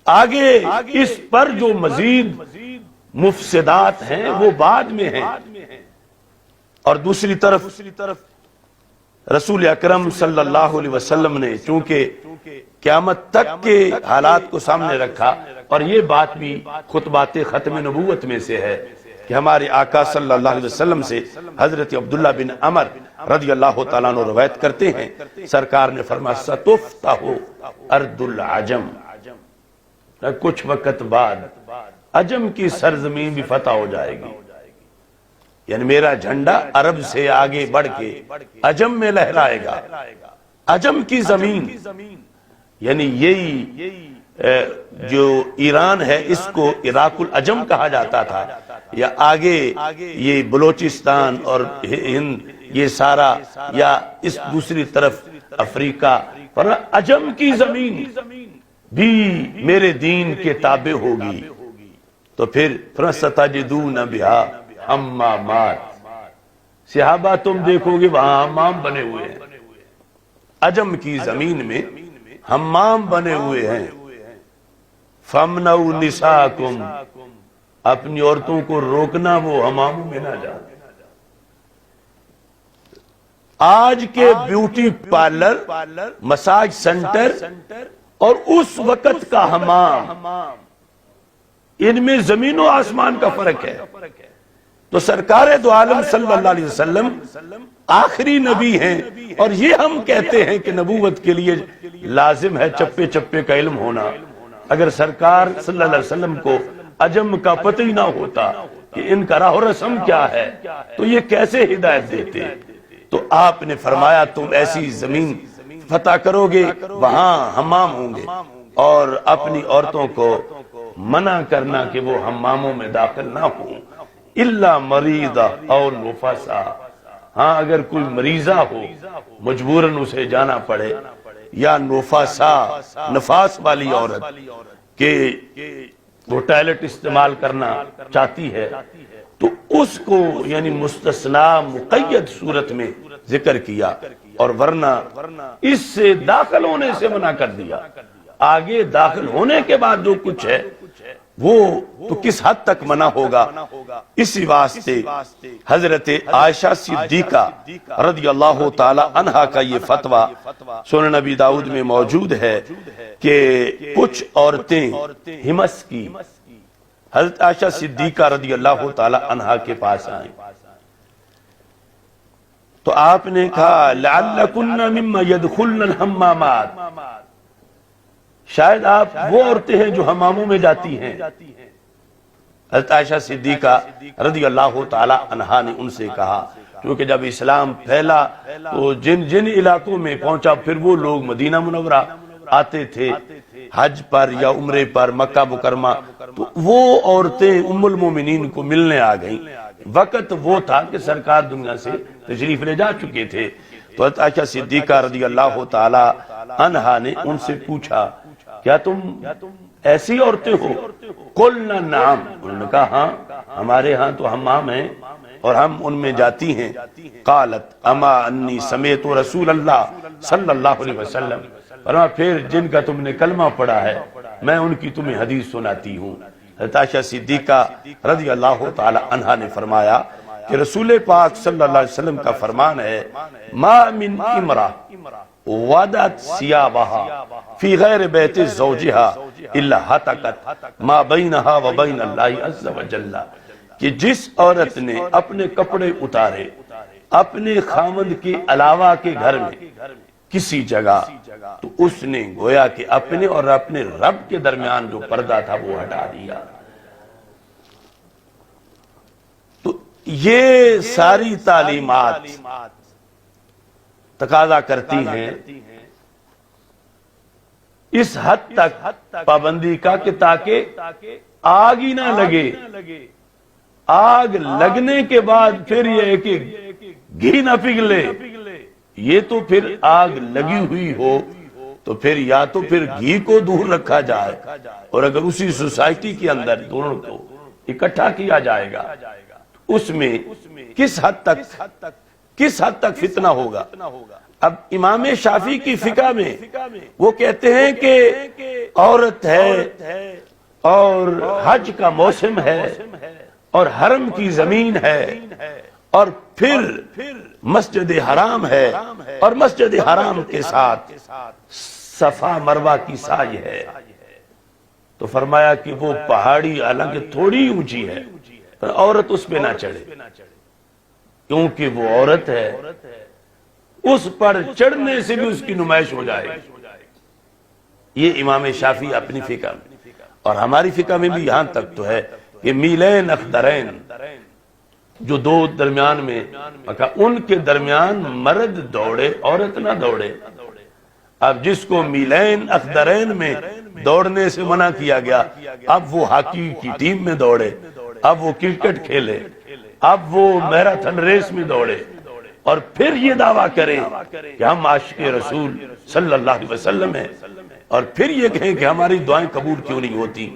آگے اس پر جو مزید مفسدات ہیں وہ بعد میں ہیں۔ اور دوسری طرف رسول اکرم صلی اللہ علیہ وسلم نے چونکہ قیامت تک کے حالات کو سامنے رکھا، اور یہ بات بھی خطبات ختم نبوت میں سے ہے کہ ہمارے آقا صلی اللہ علیہ وسلم سے حضرت عبداللہ بن عمر رضی اللہ تعالیٰ عنہ روایت کرتے ہیں، سرکار نے فرمایا ستفتح ارض العجم، کچھ وقت بعد عجم کی سرزمین بھی فتح ہو جائے گی، یعنی میرا جھنڈا عرب سے آگے بڑھ کے عجم میں لہرائے گا۔ عجم کی زمین یعنی یہی جو ایران ہے اس کو عراق العجم کہا جاتا تھا، یا آگے یہ بلوچستان اور ہند یہ سارا، یا اس دوسری طرف افریقہ، پر عجم کی زمین بھی میرے دین کے تابع ہوگی۔ تو پھر فَسَتَجِدُونَ بِهَا حمامات، صحابہ تم دیکھو گے وہاں حمام بنے ہوئے ہیں، عجم کی زمین میں حمام بنے ہوئے ہیں۔ فَامْنَعُوا نِسَاءَكُمْ، اپنی عورتوں کو روکنا وہ حماموں میں نہ جائیں۔ آج کے بیوٹی پارلر، مساج سینٹر اور اس وقت کا حمام، ان میں زمین و آسمان کا فرق ہے۔ تو سرکار دو عالم صلی اللہ علیہ وسلم آخری نبی ہیں، اور یہ ہم کہتے ہیں کہ نبوت کے لیے لازم ہے چپے چپے کا علم ہونا۔ اگر سرکار صلی اللہ علیہ وسلم کو عجم کا پتہ ہی نہ ہوتا کہ ان کا راہ و رسم کیا ہے تو یہ کیسے ہدایت دیتے؟ تو آپ نے فرمایا تم ایسی زمین فتح کرو گے وہاں حمام ہوں گے، اور اپنی عورتوں کو منع کرنا کہ وہ حماموں میں داخل نہ ہوں، الا مریضہ اور نفسا، ہاں اگر کوئی مریضہ ہو مجبوراً اسے جانا پڑے، یا نفسا نفاس والی عورت کہ وہ ٹائلٹ استعمال کرنا چاہتی ہے، تو اس کو یعنی مستثنا مقید صورت میں ذکر کیا، اور ورنہ اس سے داخل ہونے سے منع کر دیا۔ آگے داخل ہونے کے بعد جو کچھ ہے وہ تو کس حد تک منع ہوگا۔ اسی واسطے حضرت عائشہ صدیقہ رضی اللہ تعالی عنہا کا یہ فتویٰ سنن نبی داؤد میں موجود ہے کہ کچھ عورتیں ہمس کی حضرت عائشہ صدیقہ رضی اللہ تعالی عنہا کے پاس آئیں، تو آپ نے کہا لعلکن مما یدخلن الحمامات، شاید آپ وہ عورتیں ہیں جو حماموں میں جاتی ہیں۔ حضرت عائشہ صدیقہ رضی اللہ تعالی عنہا نے ان سے کہا، کیونکہ جب اسلام پھیلا تو جن جن علاقوں میں پہنچا پھر وہ لوگ مدینہ منورہ آتے تھے حج پر یا عمرے پر مکہ مکرمہ، تو وہ عورتیں ام المومنین کو ملنے آ گئیں۔ وقت وہ تھا کہ سرکار دنیا سے تشریف لے جا چکے تھے، تو حضرت عائشہ صدیقہ رضی اللہ تعالی عنہا نے ان سے پوچھا کیا تم ایسی عورتیں ہو؟ قلنا نعم، انہوں نے کہا ہاں ہمارے ہاں تو حمام ہیں اور ہم ان میں جاتی ہیں۔ قالت اما انی سمیت رسول اللہ صلی اللہ علیہ وسلم، فرمایا پھر جن کا تم نے کلمہ پڑھا ہے میں ان کی تمہیں حدیث سناتی ہوں۔ حضرت عائشہ صدیقہ رضی اللہ تعالی عنہا نے فرمایا کہ رسول پاک صلی اللہ علیہ وسلم کا فرمان ہے ما من امرأ وَدَتْ سِيَابَهَا فِي غَيْرِ بَيْتِ زَوْجِهَا إِلَّا حَتَقَتْ مَا بَيْنَهَا وَبَيْنَ اللَّهِ عَزَّ وَجَلَّ، کہ جس عورت نے اپنے کپڑے اتارے اپنے خامند کے علاوہ کے گھر میں کسی جگہ، تو اس نے گویا کہ اپنے اور اپنے رب کے درمیان جو پردہ تھا وہ ہٹا دیا۔ تو یہ ساری تعلیمات تقاضا کرتی ہیں اس حد تک پابندی کا کہ تاکہ آگ ہی نہ لگے، آگ لگنے کے بعد پھر یہ ہے کہ گھی نہ پگھلے، یہ تو پھر آگ لگی ہوئی ہو تو پھر یا تو پھر گھی کو دور رکھا جائے، اور اگر اسی سوسائٹی کے اندر دونوں کو اکٹھا کیا جائے گا اس میں کس حد تک فتنہ ہوگا۔ اب امام شافعی کی فقہ میں وہ کہتے ہیں کہ عورت ہے اور حج کا موسم ہے اور حرم کی زمین ہے اور پھر مسجد حرام ہے اور مسجد حرام کے ساتھ صفا مروہ کی سعی ہے، تو فرمایا کہ وہ پہاڑی حالانکہ تھوڑی اونچی ہے پر عورت اس پہ نہ چڑھے، کیونکہ وہ عورت ہے، اس پر چڑھنے سے بھی اس کی نمائش ہو جائے۔ یہ امام شافعی اپنی فقہ میں، اور ہماری فقہ میں بھی یہاں تک تو ہے کہ میلین اخدرین، جو دو درمیان میں ان کے درمیان مرد دوڑے عورت نہ دوڑے۔ اب جس کو میلین اخدرین میں دوڑنے سے منع کیا گیا، اب وہ ہاکی کی ٹیم میں دوڑے، اب وہ کرکٹ کھیلے، اب وہ میراتھن ریس میں دوڑے، اور پھر یہ دعویٰ کریں کہ ہم عاشق رسول صلی اللہ علیہ وسلم ہیں، اور پھر یہ کہیں کہ ہماری دعائیں قبول کیوں نہیں ہوتی،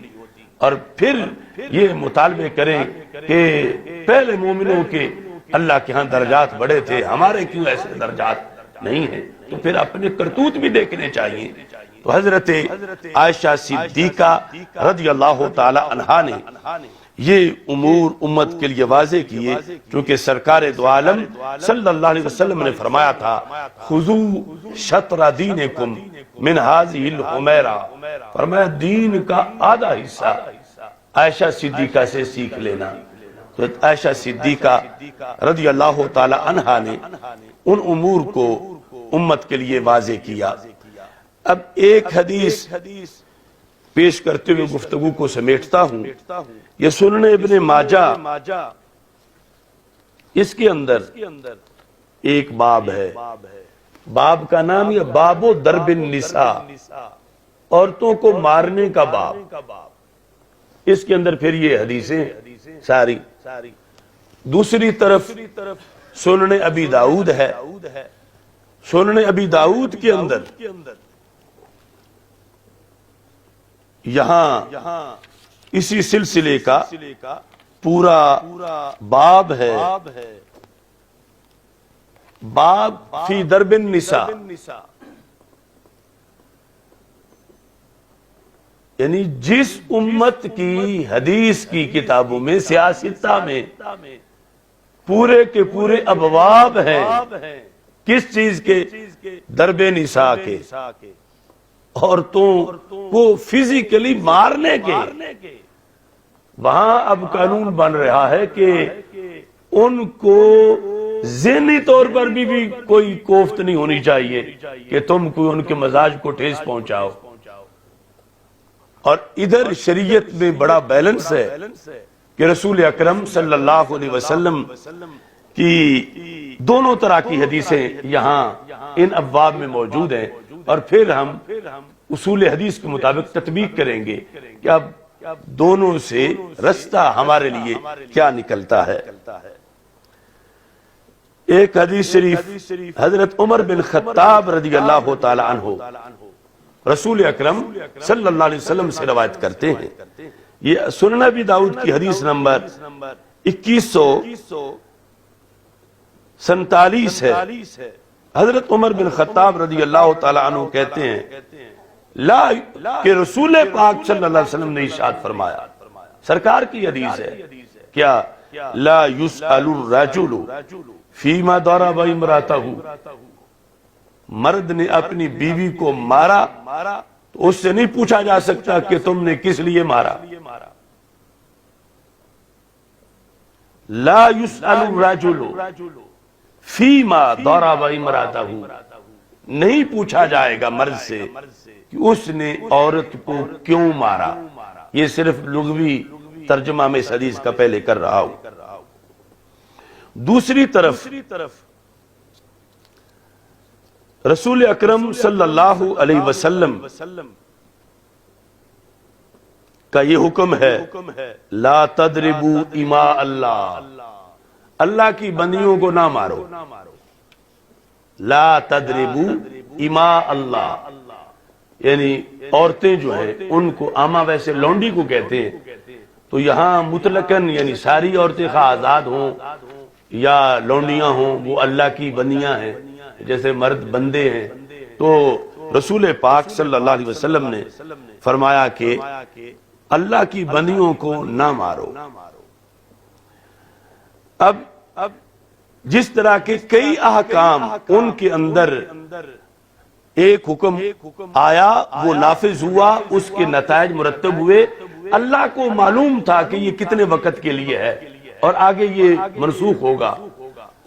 اور پھر یہ مطالبے کریں کہ پہلے مومنوں کے اللہ کے ہاں درجات بڑے تھے، ہمارے کیوں ایسے درجات نہیں ہیں، تو پھر اپنے کرتوت بھی دیکھنے چاہیے۔ تو حضرت عائشہ صدیقہ رضی اللہ تعالی عنہا نے یہ امور امت کے لیے واضح کیے، چونکہ سرکار دو عالم صلی اللہ علیہ وسلم نے فرمایا تھا خذوا شطر دینکم من هذه الحمیرہ، فرمایا دین کا آدھا حصہ عائشہ صدیقہ سے سیکھ لینا۔ تو عائشہ صدیقہ رضی اللہ تعالی عنہا نے ان امور کو امت کے لیے واضح کیا۔ اب ایک حدیث پیش کرتے ہوئے گفتگو کو سمیٹتا ہوں، یہ سنن ابن ماجہ، اس کے اندر ایک باب ہے، باب کا نام یہ باب ضرب النساء، عورتوں کو مارنے کا باب۔ اس کے اندر پھر یہ حدیثیں ساری۔ دوسری طرف سنن ابی داؤد ہے، سنن ابی داؤد کے اندر یہاں اسی سلسلے کا پورا باب ہے، باب فی ضرب النساء، یعنی جس امت کی حدیث کی کتابوں میں سیاستہ میں پورے کے پورے ابواب ہیں کس چیز کے؟ ضرب نساء کے، عورتوں کو فزیکلی مارنے کے۔ وہاں اب قانون بن رہا ہے کہ ان کو ذہنی طور پر بھی کوئی کوفت نہیں ہونی چاہیے کہ تم کوئی ان کے مزاج کو ٹھیس پہنچاؤ، اور ادھر شریعت میں بڑا بیلنس ہے کہ رسول اکرم صلی اللہ علیہ وسلم کی دونوں طرح کی حدیثیں یہاں ان ابواب میں موجود ہیں، اور پھر ہم اصول حدیث کے مطابق تطبیق کریں گے کہ اب دونوں سے رستہ ہمارے لیے کیا نکلتا ہے۔ ایک حدیث شریف حضرت عمر بن خطاب رضی اللہ تعالی عنہ رسول اکرم صلی اللہ علیہ وسلم سے روایت کرتے ہیں، یہ سنن ابی داؤد کی حدیث نمبر 2147 ہے۔ حضرت عمر بن خطاب رضی اللہ تعالی عنہ کہتے ہیں کہ رسول پاک صلی اللہ علیہ وسلم نے ارشاد فرمایا، سرکار کی حدیث ہے، کیا لا یسأل الرجل فیما ضرب امرأتہ، مرد نے اپنی بیوی کو مارا تو اس سے نہیں پوچھا جا سکتا کہ تم نے کس لیے مارا۔ لا یسأل الرجل فیما ضرب امرأتہ، نہیں پوچھا جائے گا مرد سے کہ اس نے عورت کو کیوں مارا۔ یہ صرف لغوی ترجمہ میں اس حدیث کا پہلے کر رہا ہوں۔ دوسری طرف رسول اکرم صلی اللہ علیہ وسلم کا یہ حکم ہے لا تضربوا اماء اللہ، اللہ کی بندیوں کو نہ مارو۔ لا تضربوا اماء اللہ، یعنی عورتیں جو ہیں ان کو آما ویسے لونڈی کو کہتے ہیں، تو یہاں مطلقاً یعنی ساری عورتیں خواہ آزاد ہوں یا لونڈیاں ہوں وہ اللہ کی بندیاں ہیں، جیسے مرد بندے ہیں، تو رسول پاک صلی اللہ علیہ وسلم نے فرمایا کہ اللہ کی بندیوں کو نہ مارو۔ اب جس طرح کے کئی احکام ان کے اندر ایک حکم آیا، وہ نافذ ہوا، اس کے نتائج مرتب ہوئے، اللہ کو معلوم تھا کہ یہ کتنے وقت کے لیے ہے اور آگے یہ منسوخ ہوگا،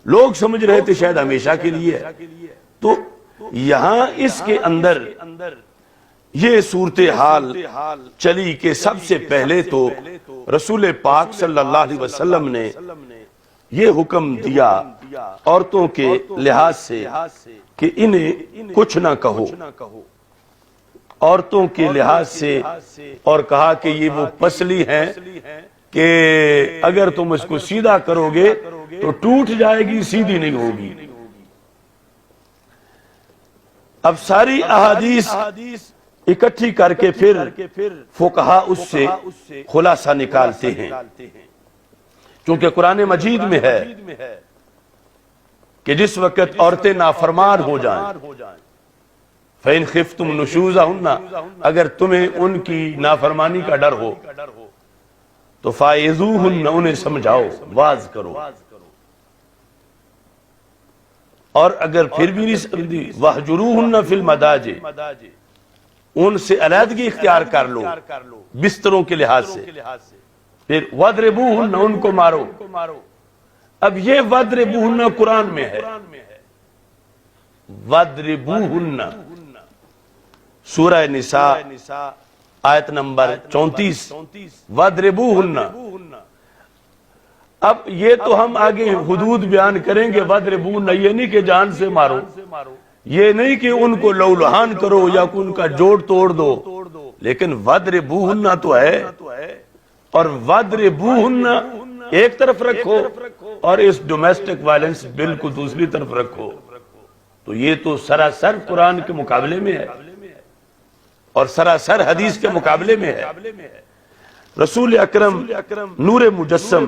لوگ سمجھ رہے تھے شاید ہمیشہ کے لیے ہے۔ تو یہاں اس کے اندر یہ صورتحال چلی کہ سب سے پہلے تو رسول پاک صلی اللہ علیہ وسلم نے یہ حکم دیا عورتوں کے لحاظ سے کہ انہیں کچھ نہ کہو، عورتوں کے لحاظ سے، اور کہا کہ یہ وہ پسلی ہیں کہ اگر تم اس کو سیدھا کرو گے تو ٹوٹ جائے گی، سیدھی نہیں ہوگی۔ اب ساری احادیث اکٹھی کر کے پھر فقہا اس سے خلاصہ نکالتے ہیں، چونکہ قرآن مجید میں ہے کہ جس وقت عورتیں نافرمان ہو جائیں، فَإِنْ خِفْتُمْ نُشُوزَهُنَّ، اگر تمہیں ان کی نافرمانی کا ڈر ہو تو فَائِذُوهُنَّ، انہیں سمجھاؤ، واز کرو، اور اگر پھر بھی نہیں سمجھی وَاهْجُرُوهُنَّ فِي الْمَضَاجِعِ، ان سے علیحدگی اختیار کر لو بستروں کے لحاظ سے، پھر وَاضْرِبُوهُنَّ، ان کو مارو۔ اب یہ وَاضْرِبُوهُنَّ قرآن میں ہے، وَاضْرِبُوهُنَّ سورہ نساء آیت نمبر 34، وَاضْرِبُوهُنَّ۔ اب یہ تو ہم آگے حدود بیان کریں گے، وَاضْرِبُوهُنَّ یہ نہیں کہ جان سے مارو، یہ نہیں کہ ان کو لولہان کرو یا ان کا جوڑ توڑ دو، لیکن وَاضْرِبُوهُنَّ تو ہے، اور وَاضْرِبُوهُنَّ ایک طرف رکھو اور اس ڈومیسٹک وائلنس بل کو دوسری طرف رکھو، تو یہ تو سراسر قرآن کے مقابلے میں ہے اور سراسر حدیث کے مقابلے میں ہے۔ رسول اکرم نور مجسم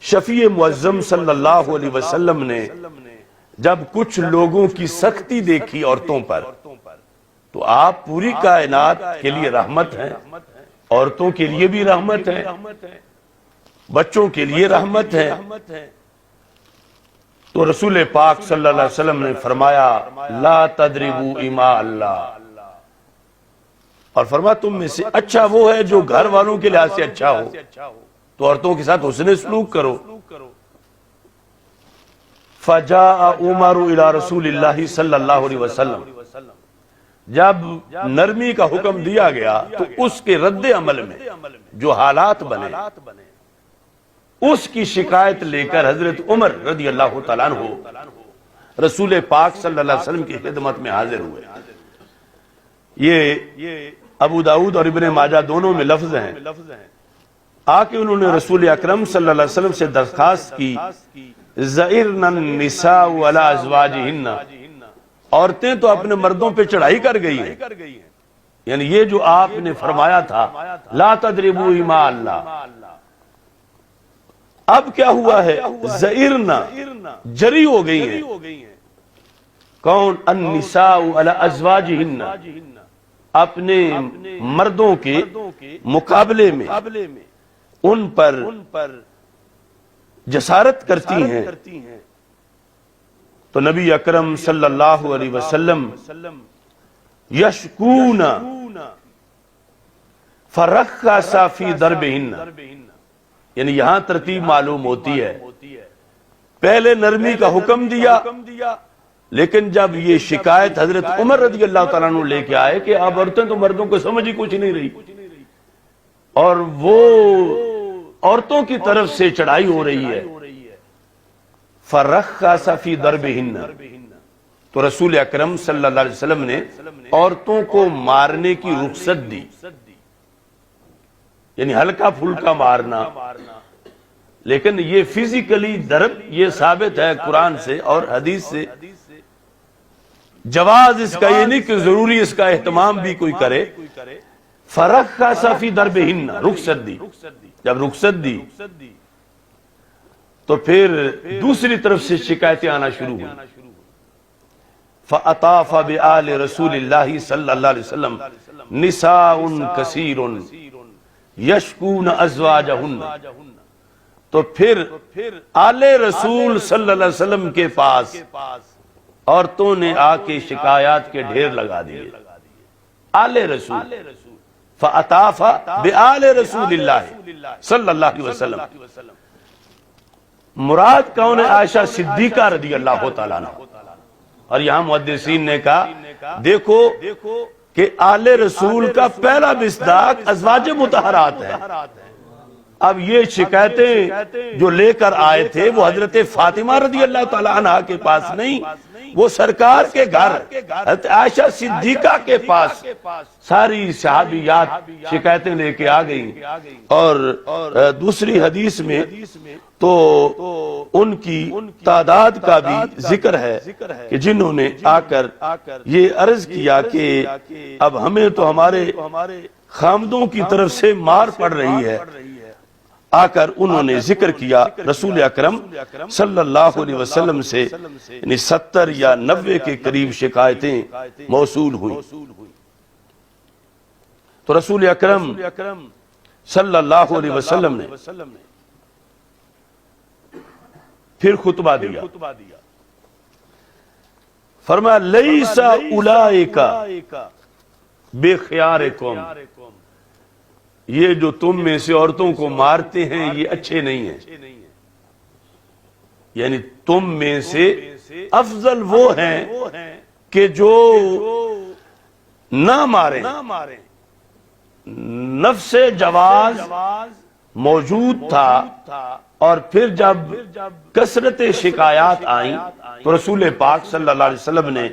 شفیع معظم صلی اللہ علیہ وسلم نے جب کچھ لوگوں کی سختی دیکھی عورتوں پر، تو آپ پوری کائنات کے لیے رحمت ہیں، عورتوں کے لیے بھی رحمت ہے، بچوں کے لیے رحمت ہے، تو رسول پاک صلی اللہ علیہ وسلم نے فرمایا لا تضربوا اماء اللہ، اور فرمایا تم میں سے اچھا وہ ہے جو گھر والوں کے لحاظ سے اچھا ہو، تو عورتوں کے ساتھ حسن سلوک کرو۔ فجاء عمر الى رسول اللہ صلی اللہ علیہ وسلم، جب نرمی کا حکم دیا گیا تو اس کے رد عمل میں جو حالات بنے، اس کی شکایت لے کر حضرت عمر رضی اللہ تعالیٰ عنہ رسول پاک صلی اللہ علیہ وسلم کی خدمت میں حاضر ہوئے۔ یہ ابو داؤد اور ابن ماجہ دونوں میں لفظ ہیں، آکے انہوں نے رسول اکرم صلی اللہ علیہ وسلم سے درخواست کی زَئِرْنَ النِّسَاءُ عَلَىٰ أَزْوَاجِهِنَّ، عورتیں تو اپنے مردوں پہ چڑھائی کر گئی ہیں، یعنی یہ جو آپ نے فرمایا تھا لا تضربوا اماء اللہ، اب کیا ہوا ہے؟ زَئِرْنَ جری ہو گئی ہیں، کون؟ النساء علی ازواجہن، اپنے مردوں کے مقابلے میں ان پر جسارت کرتی ہیں۔ تو نبی اکرم صلی اللہ علیہ وسلم یشکون فرخص فی ضربہن، یعنی یہاں ترتیب معلوم ہوتی ہے، پہلے نرمی کا حکم دیا، لیکن جب یہ شکایت حضرت عمر رضی اللہ تعالیٰ عنہ لے کے آئے کہ اب عورتیں تو مردوں کو سمجھ ہی کچھ نہیں رہی، اور وہ عورتوں کی طرف سے چڑھائی ہو رہی ہے، فرخص فی ضربہن، تو رسول اکرم صلی اللہ علیہ وسلم نے عورتوں کو مارنے کی رخصت دی، یعنی ہلکا پھلکا مارنا، لیکن یہ فزیکلی ضرب یہ ثابت ہے قرآن سے اور حدیث سے، جواز اس کا یہ نہیں کہ ضروری اس کا اہتمام بھی کوئی کرے۔ فرخص فی ضربہن، رخصت دی، جب رخصت دی تو پھر دوسری طرف سے شکایتیں آنا شروع ہوئی، فَأَطَافَ بِآلِ رسول اللہ صلی اللہ علیہ وسلم نساء کثیر یشکون ازواجہن، تو پھر آل رسول صلی اللہ علیہ وسلم کے پاس عورتوں نے آ کے شکایات کے ڈھیر لگا دیے. آل رسول فَأَطَافَ بِآلِ رسول اللہ صلی اللہ علیہ وسلم، مراد کون ہے؟ عائشہ صدیقہ رضی اللہ تعالیٰ عنہ. اور یہاں محدثین نے کہا دیکھو کہ آل رسول کا پہلا مصداق ازواج مطہرات ہے. اب یہ شکایتیں جو لے کر آئے تھے وہ حضرت فاطمہ رضی اللہ تعالیٰ عنہ کے پاس نہیں، وہ سرکار کے گھر حضرت عائشہ صدیقہ کے پاس ساری صحابیات شکایتیں لے کے آ گئیں. اور دوسری حدیث میں تو ان کی تعداد کا بھی ذکر ہے کہ جنہوں نے آ کر یہ عرض کیا کہ اب ہمیں تو ہمارے خامدوں کی طرف سے مار پڑ رہی ہے. آ کر انہوں نے ذکر کیا رسول اکرم صلی اللہ علیہ وسلم سے، یعنی 70 یا 90 کے قریب شکایتیں موصول ہوئیں. تو رسول اکرم صلی اللہ علیہ وسلم نے پھر خطبہ دیا، فرمایا لیس اولئک بخیارکم، یہ جو تم میں سے عورتوں کو مارتے ہیں یہ اچھے نہیں ہیں. یعنی تم میں سے افضل وہ ہیں کہ جو نہ ماریں. نفس جواز موجود تھا، اور پھر جب کثرت شکایات آئیں تو رسول پاک صلی اللہ علیہ وسلم نے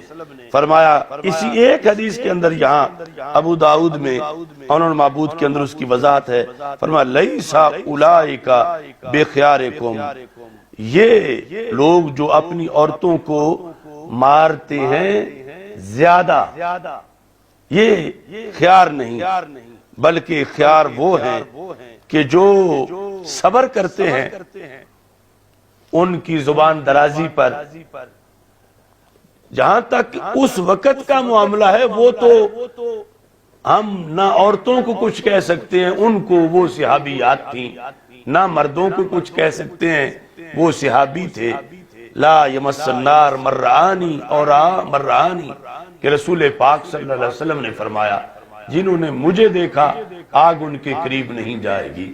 فرمایا، اسی ایک حدیث کے اندر یہاں ابو داؤد میں انہوں معبود کے اندر اس کی وضاحت ہے، فرمایا لیس اولئک بخیارکم، یہ لوگ جو اپنی عورتوں کو مارتے ہیں زیادہ، یہ خیار نہیں، بلکہ خیار وہ ہیں کہ جو صبر کرتے ہیں ان کی زبان درازی پر. جہاں تک اس وقت کا معاملہ ہے وہ تو ہم نہ عورتوں کو کچھ کہہ سکتے ہیں، ان کو وہ صحابیات تھیں، نہ مردوں کو کچھ کہہ سکتے ہیں، وہ صحابی تھے. لا یمس النار مرعانی اور مرعانی، کہ رسول پاک صلی اللہ علیہ وسلم نے فرمایا جنہوں نے مجھے دیکھا آگ ان کے قریب نہیں جائے گی،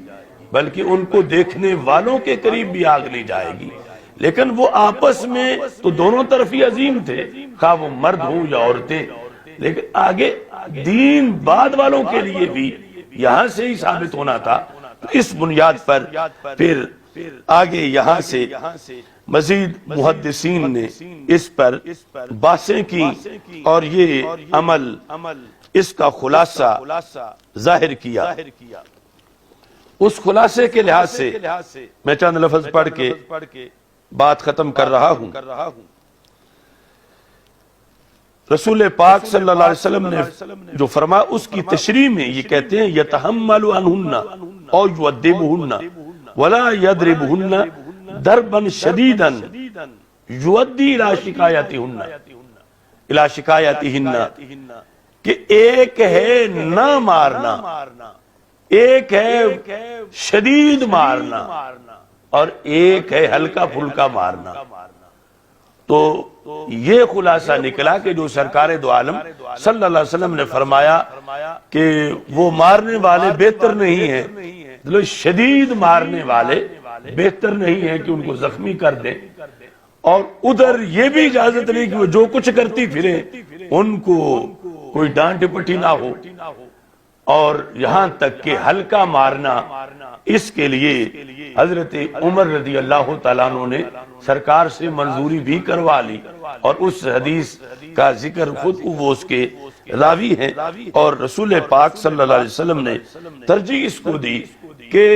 بلکہ ان کو دیکھنے والوں کے قریب بھی آگ نہیں جائے گی. لیکن وہ آپس میں تو دونوں طرف ہی عظیم تھے، خواہ وہ مرد ہوں یا عورتیں. لیکن آگے دین بعد والوں کے لیے بھی یہاں سے ہی ثابت ہونا تھا. تو اس بنیاد پر پھر آگے یہاں سے مزید محدثین نے اس پر بحثیں کی اور یہ عمل اس کا خلاصہ ظاہر کیا. اس خلاصے کے لحاظ سے میں چند لفظ پڑھ کے بات ختم کر رہا ہوں. رسول پاک صلی اللہ علیہ وسلم نے جو فرمایا اس کی تشریح میں یہ کہتے ہیں یتحمل عنہن او یؤدبہن ولا یضربہن ضربا شدیدا یؤدی الی شکایتہن، کہ ایک ہے نہ مارنا، ایک ہے شدید مارنا، اور ایک ہے ہلکا پھلکا مارنا. تو یہ خلاصہ نکلا کہ جو سرکار دو عالم صلی اللہ علیہ وسلم نے فرمایا کہ وہ مارنے والے بہتر نہیں ہیں، شدید مارنے والے بہتر نہیں ہیں کہ ان کو زخمی کر دیں، اور ادھر یہ بھی اجازت نہیں کہ وہ جو کچھ کرتی پھریں ان کو کوئی ڈانٹ پٹی نہ ہو. اور یہاں تک کہ ہلکا مارنا اس کے لیے حضرت عمر رضی اللہ تعالیٰ عنہ نے سرکار سے منظوری بھی کروا لی، اور اس حدیث کا ذکر خود وہ اس کے راوی ہیں. اور رسول پاک صلی اللہ علیہ وسلم نے ترجیح اس کو دی کہ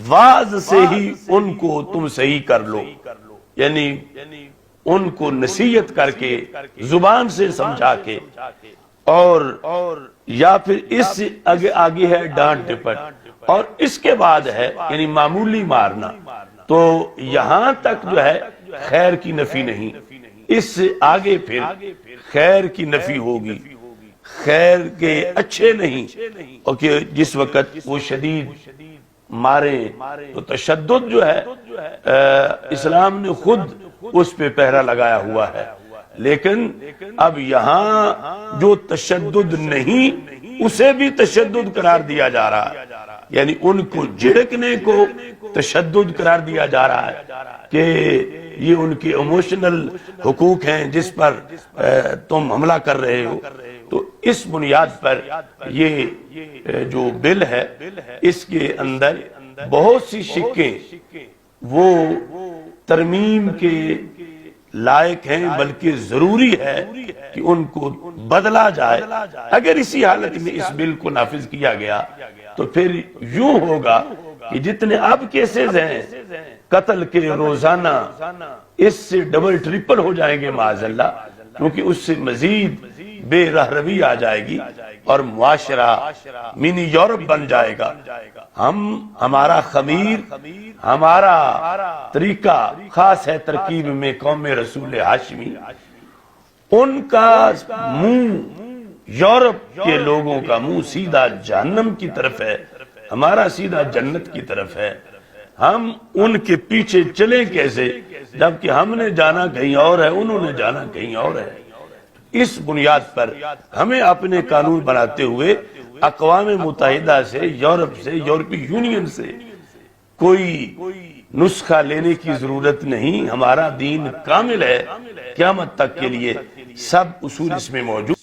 واعظ سے ہی ان کو تم صحیح کر لو، یعنی ان کو نصیحت کر کے زبان سے سمجھا کے، اور یا پھر اس سے آگے ہے ڈانٹ ڈپٹ، اور اس کے بعد ہے یعنی معمولی مارنا. تو یہاں تک جو ہے خیر کی نفی نہیں، اس سے آگے پھر خیر کی نفی ہوگی، خیر کے اچھے نہیں، اور کہ جس وقت وہ شدید مارے تو تشدد جو ہے اسلام نے خود اس پہ پہرا لگایا ہوا ہے، لیکن اب یہاں جو تشدد نہیں اسے بھی تشدد قرار دیا جا رہا ہے، یعنی ان کو جھڑکنے کو تشدد قرار دیا جا رہا ہے کہ یہ ان کی ایموشنل حقوق ہیں جس پر تم حملہ کر رہے ہو۔ تو اس بنیاد پر یہ جو بل ہے اس کے اندر بہت سی شقیں وہ ترمیم کے لائق ہیں، بلکہ ضروری ہے کہ ان کو بدلا جائے۔ اگر اسی حالت میں اس بل کو نافذ کیا گیا تو پھر یوں ہوگا کہ جتنے اب کیسز ہیں قتل کے روزانہ اس سے ڈبل ٹرپل ہو جائیں گے معاذ اللہ، کیونکہ اس سے مزید بے رہروی آ جائے گی اور معاشرہ منی یورپ بن جائے گا۔ ہمارا خمیر، ہمارا طریقہ خاص ہے ترکیب میں قوم رسول ہاشمی، ان کا منہ یورپ کے لوگوں کا منہ سیدھا جہنم کی طرف ہے، ہمارا سیدھا جنت کی طرف ہے۔ ہم ان کے پیچھے چلیں کیسے جبکہ ہم نے جانا کہیں اور ہے، انہوں نے جانا کہیں اور ہے۔ اس بنیاد پر ہمیں اپنے قانون بناتے ہوئے اقوام متحدہ سے، یورپ سے، یورپی یونین سے کوئی نسخہ لینے کی ضرورت نہیں۔ ہمارا دین کامل ہے، قیامت تک کے لیے سب اصول اس میں موجود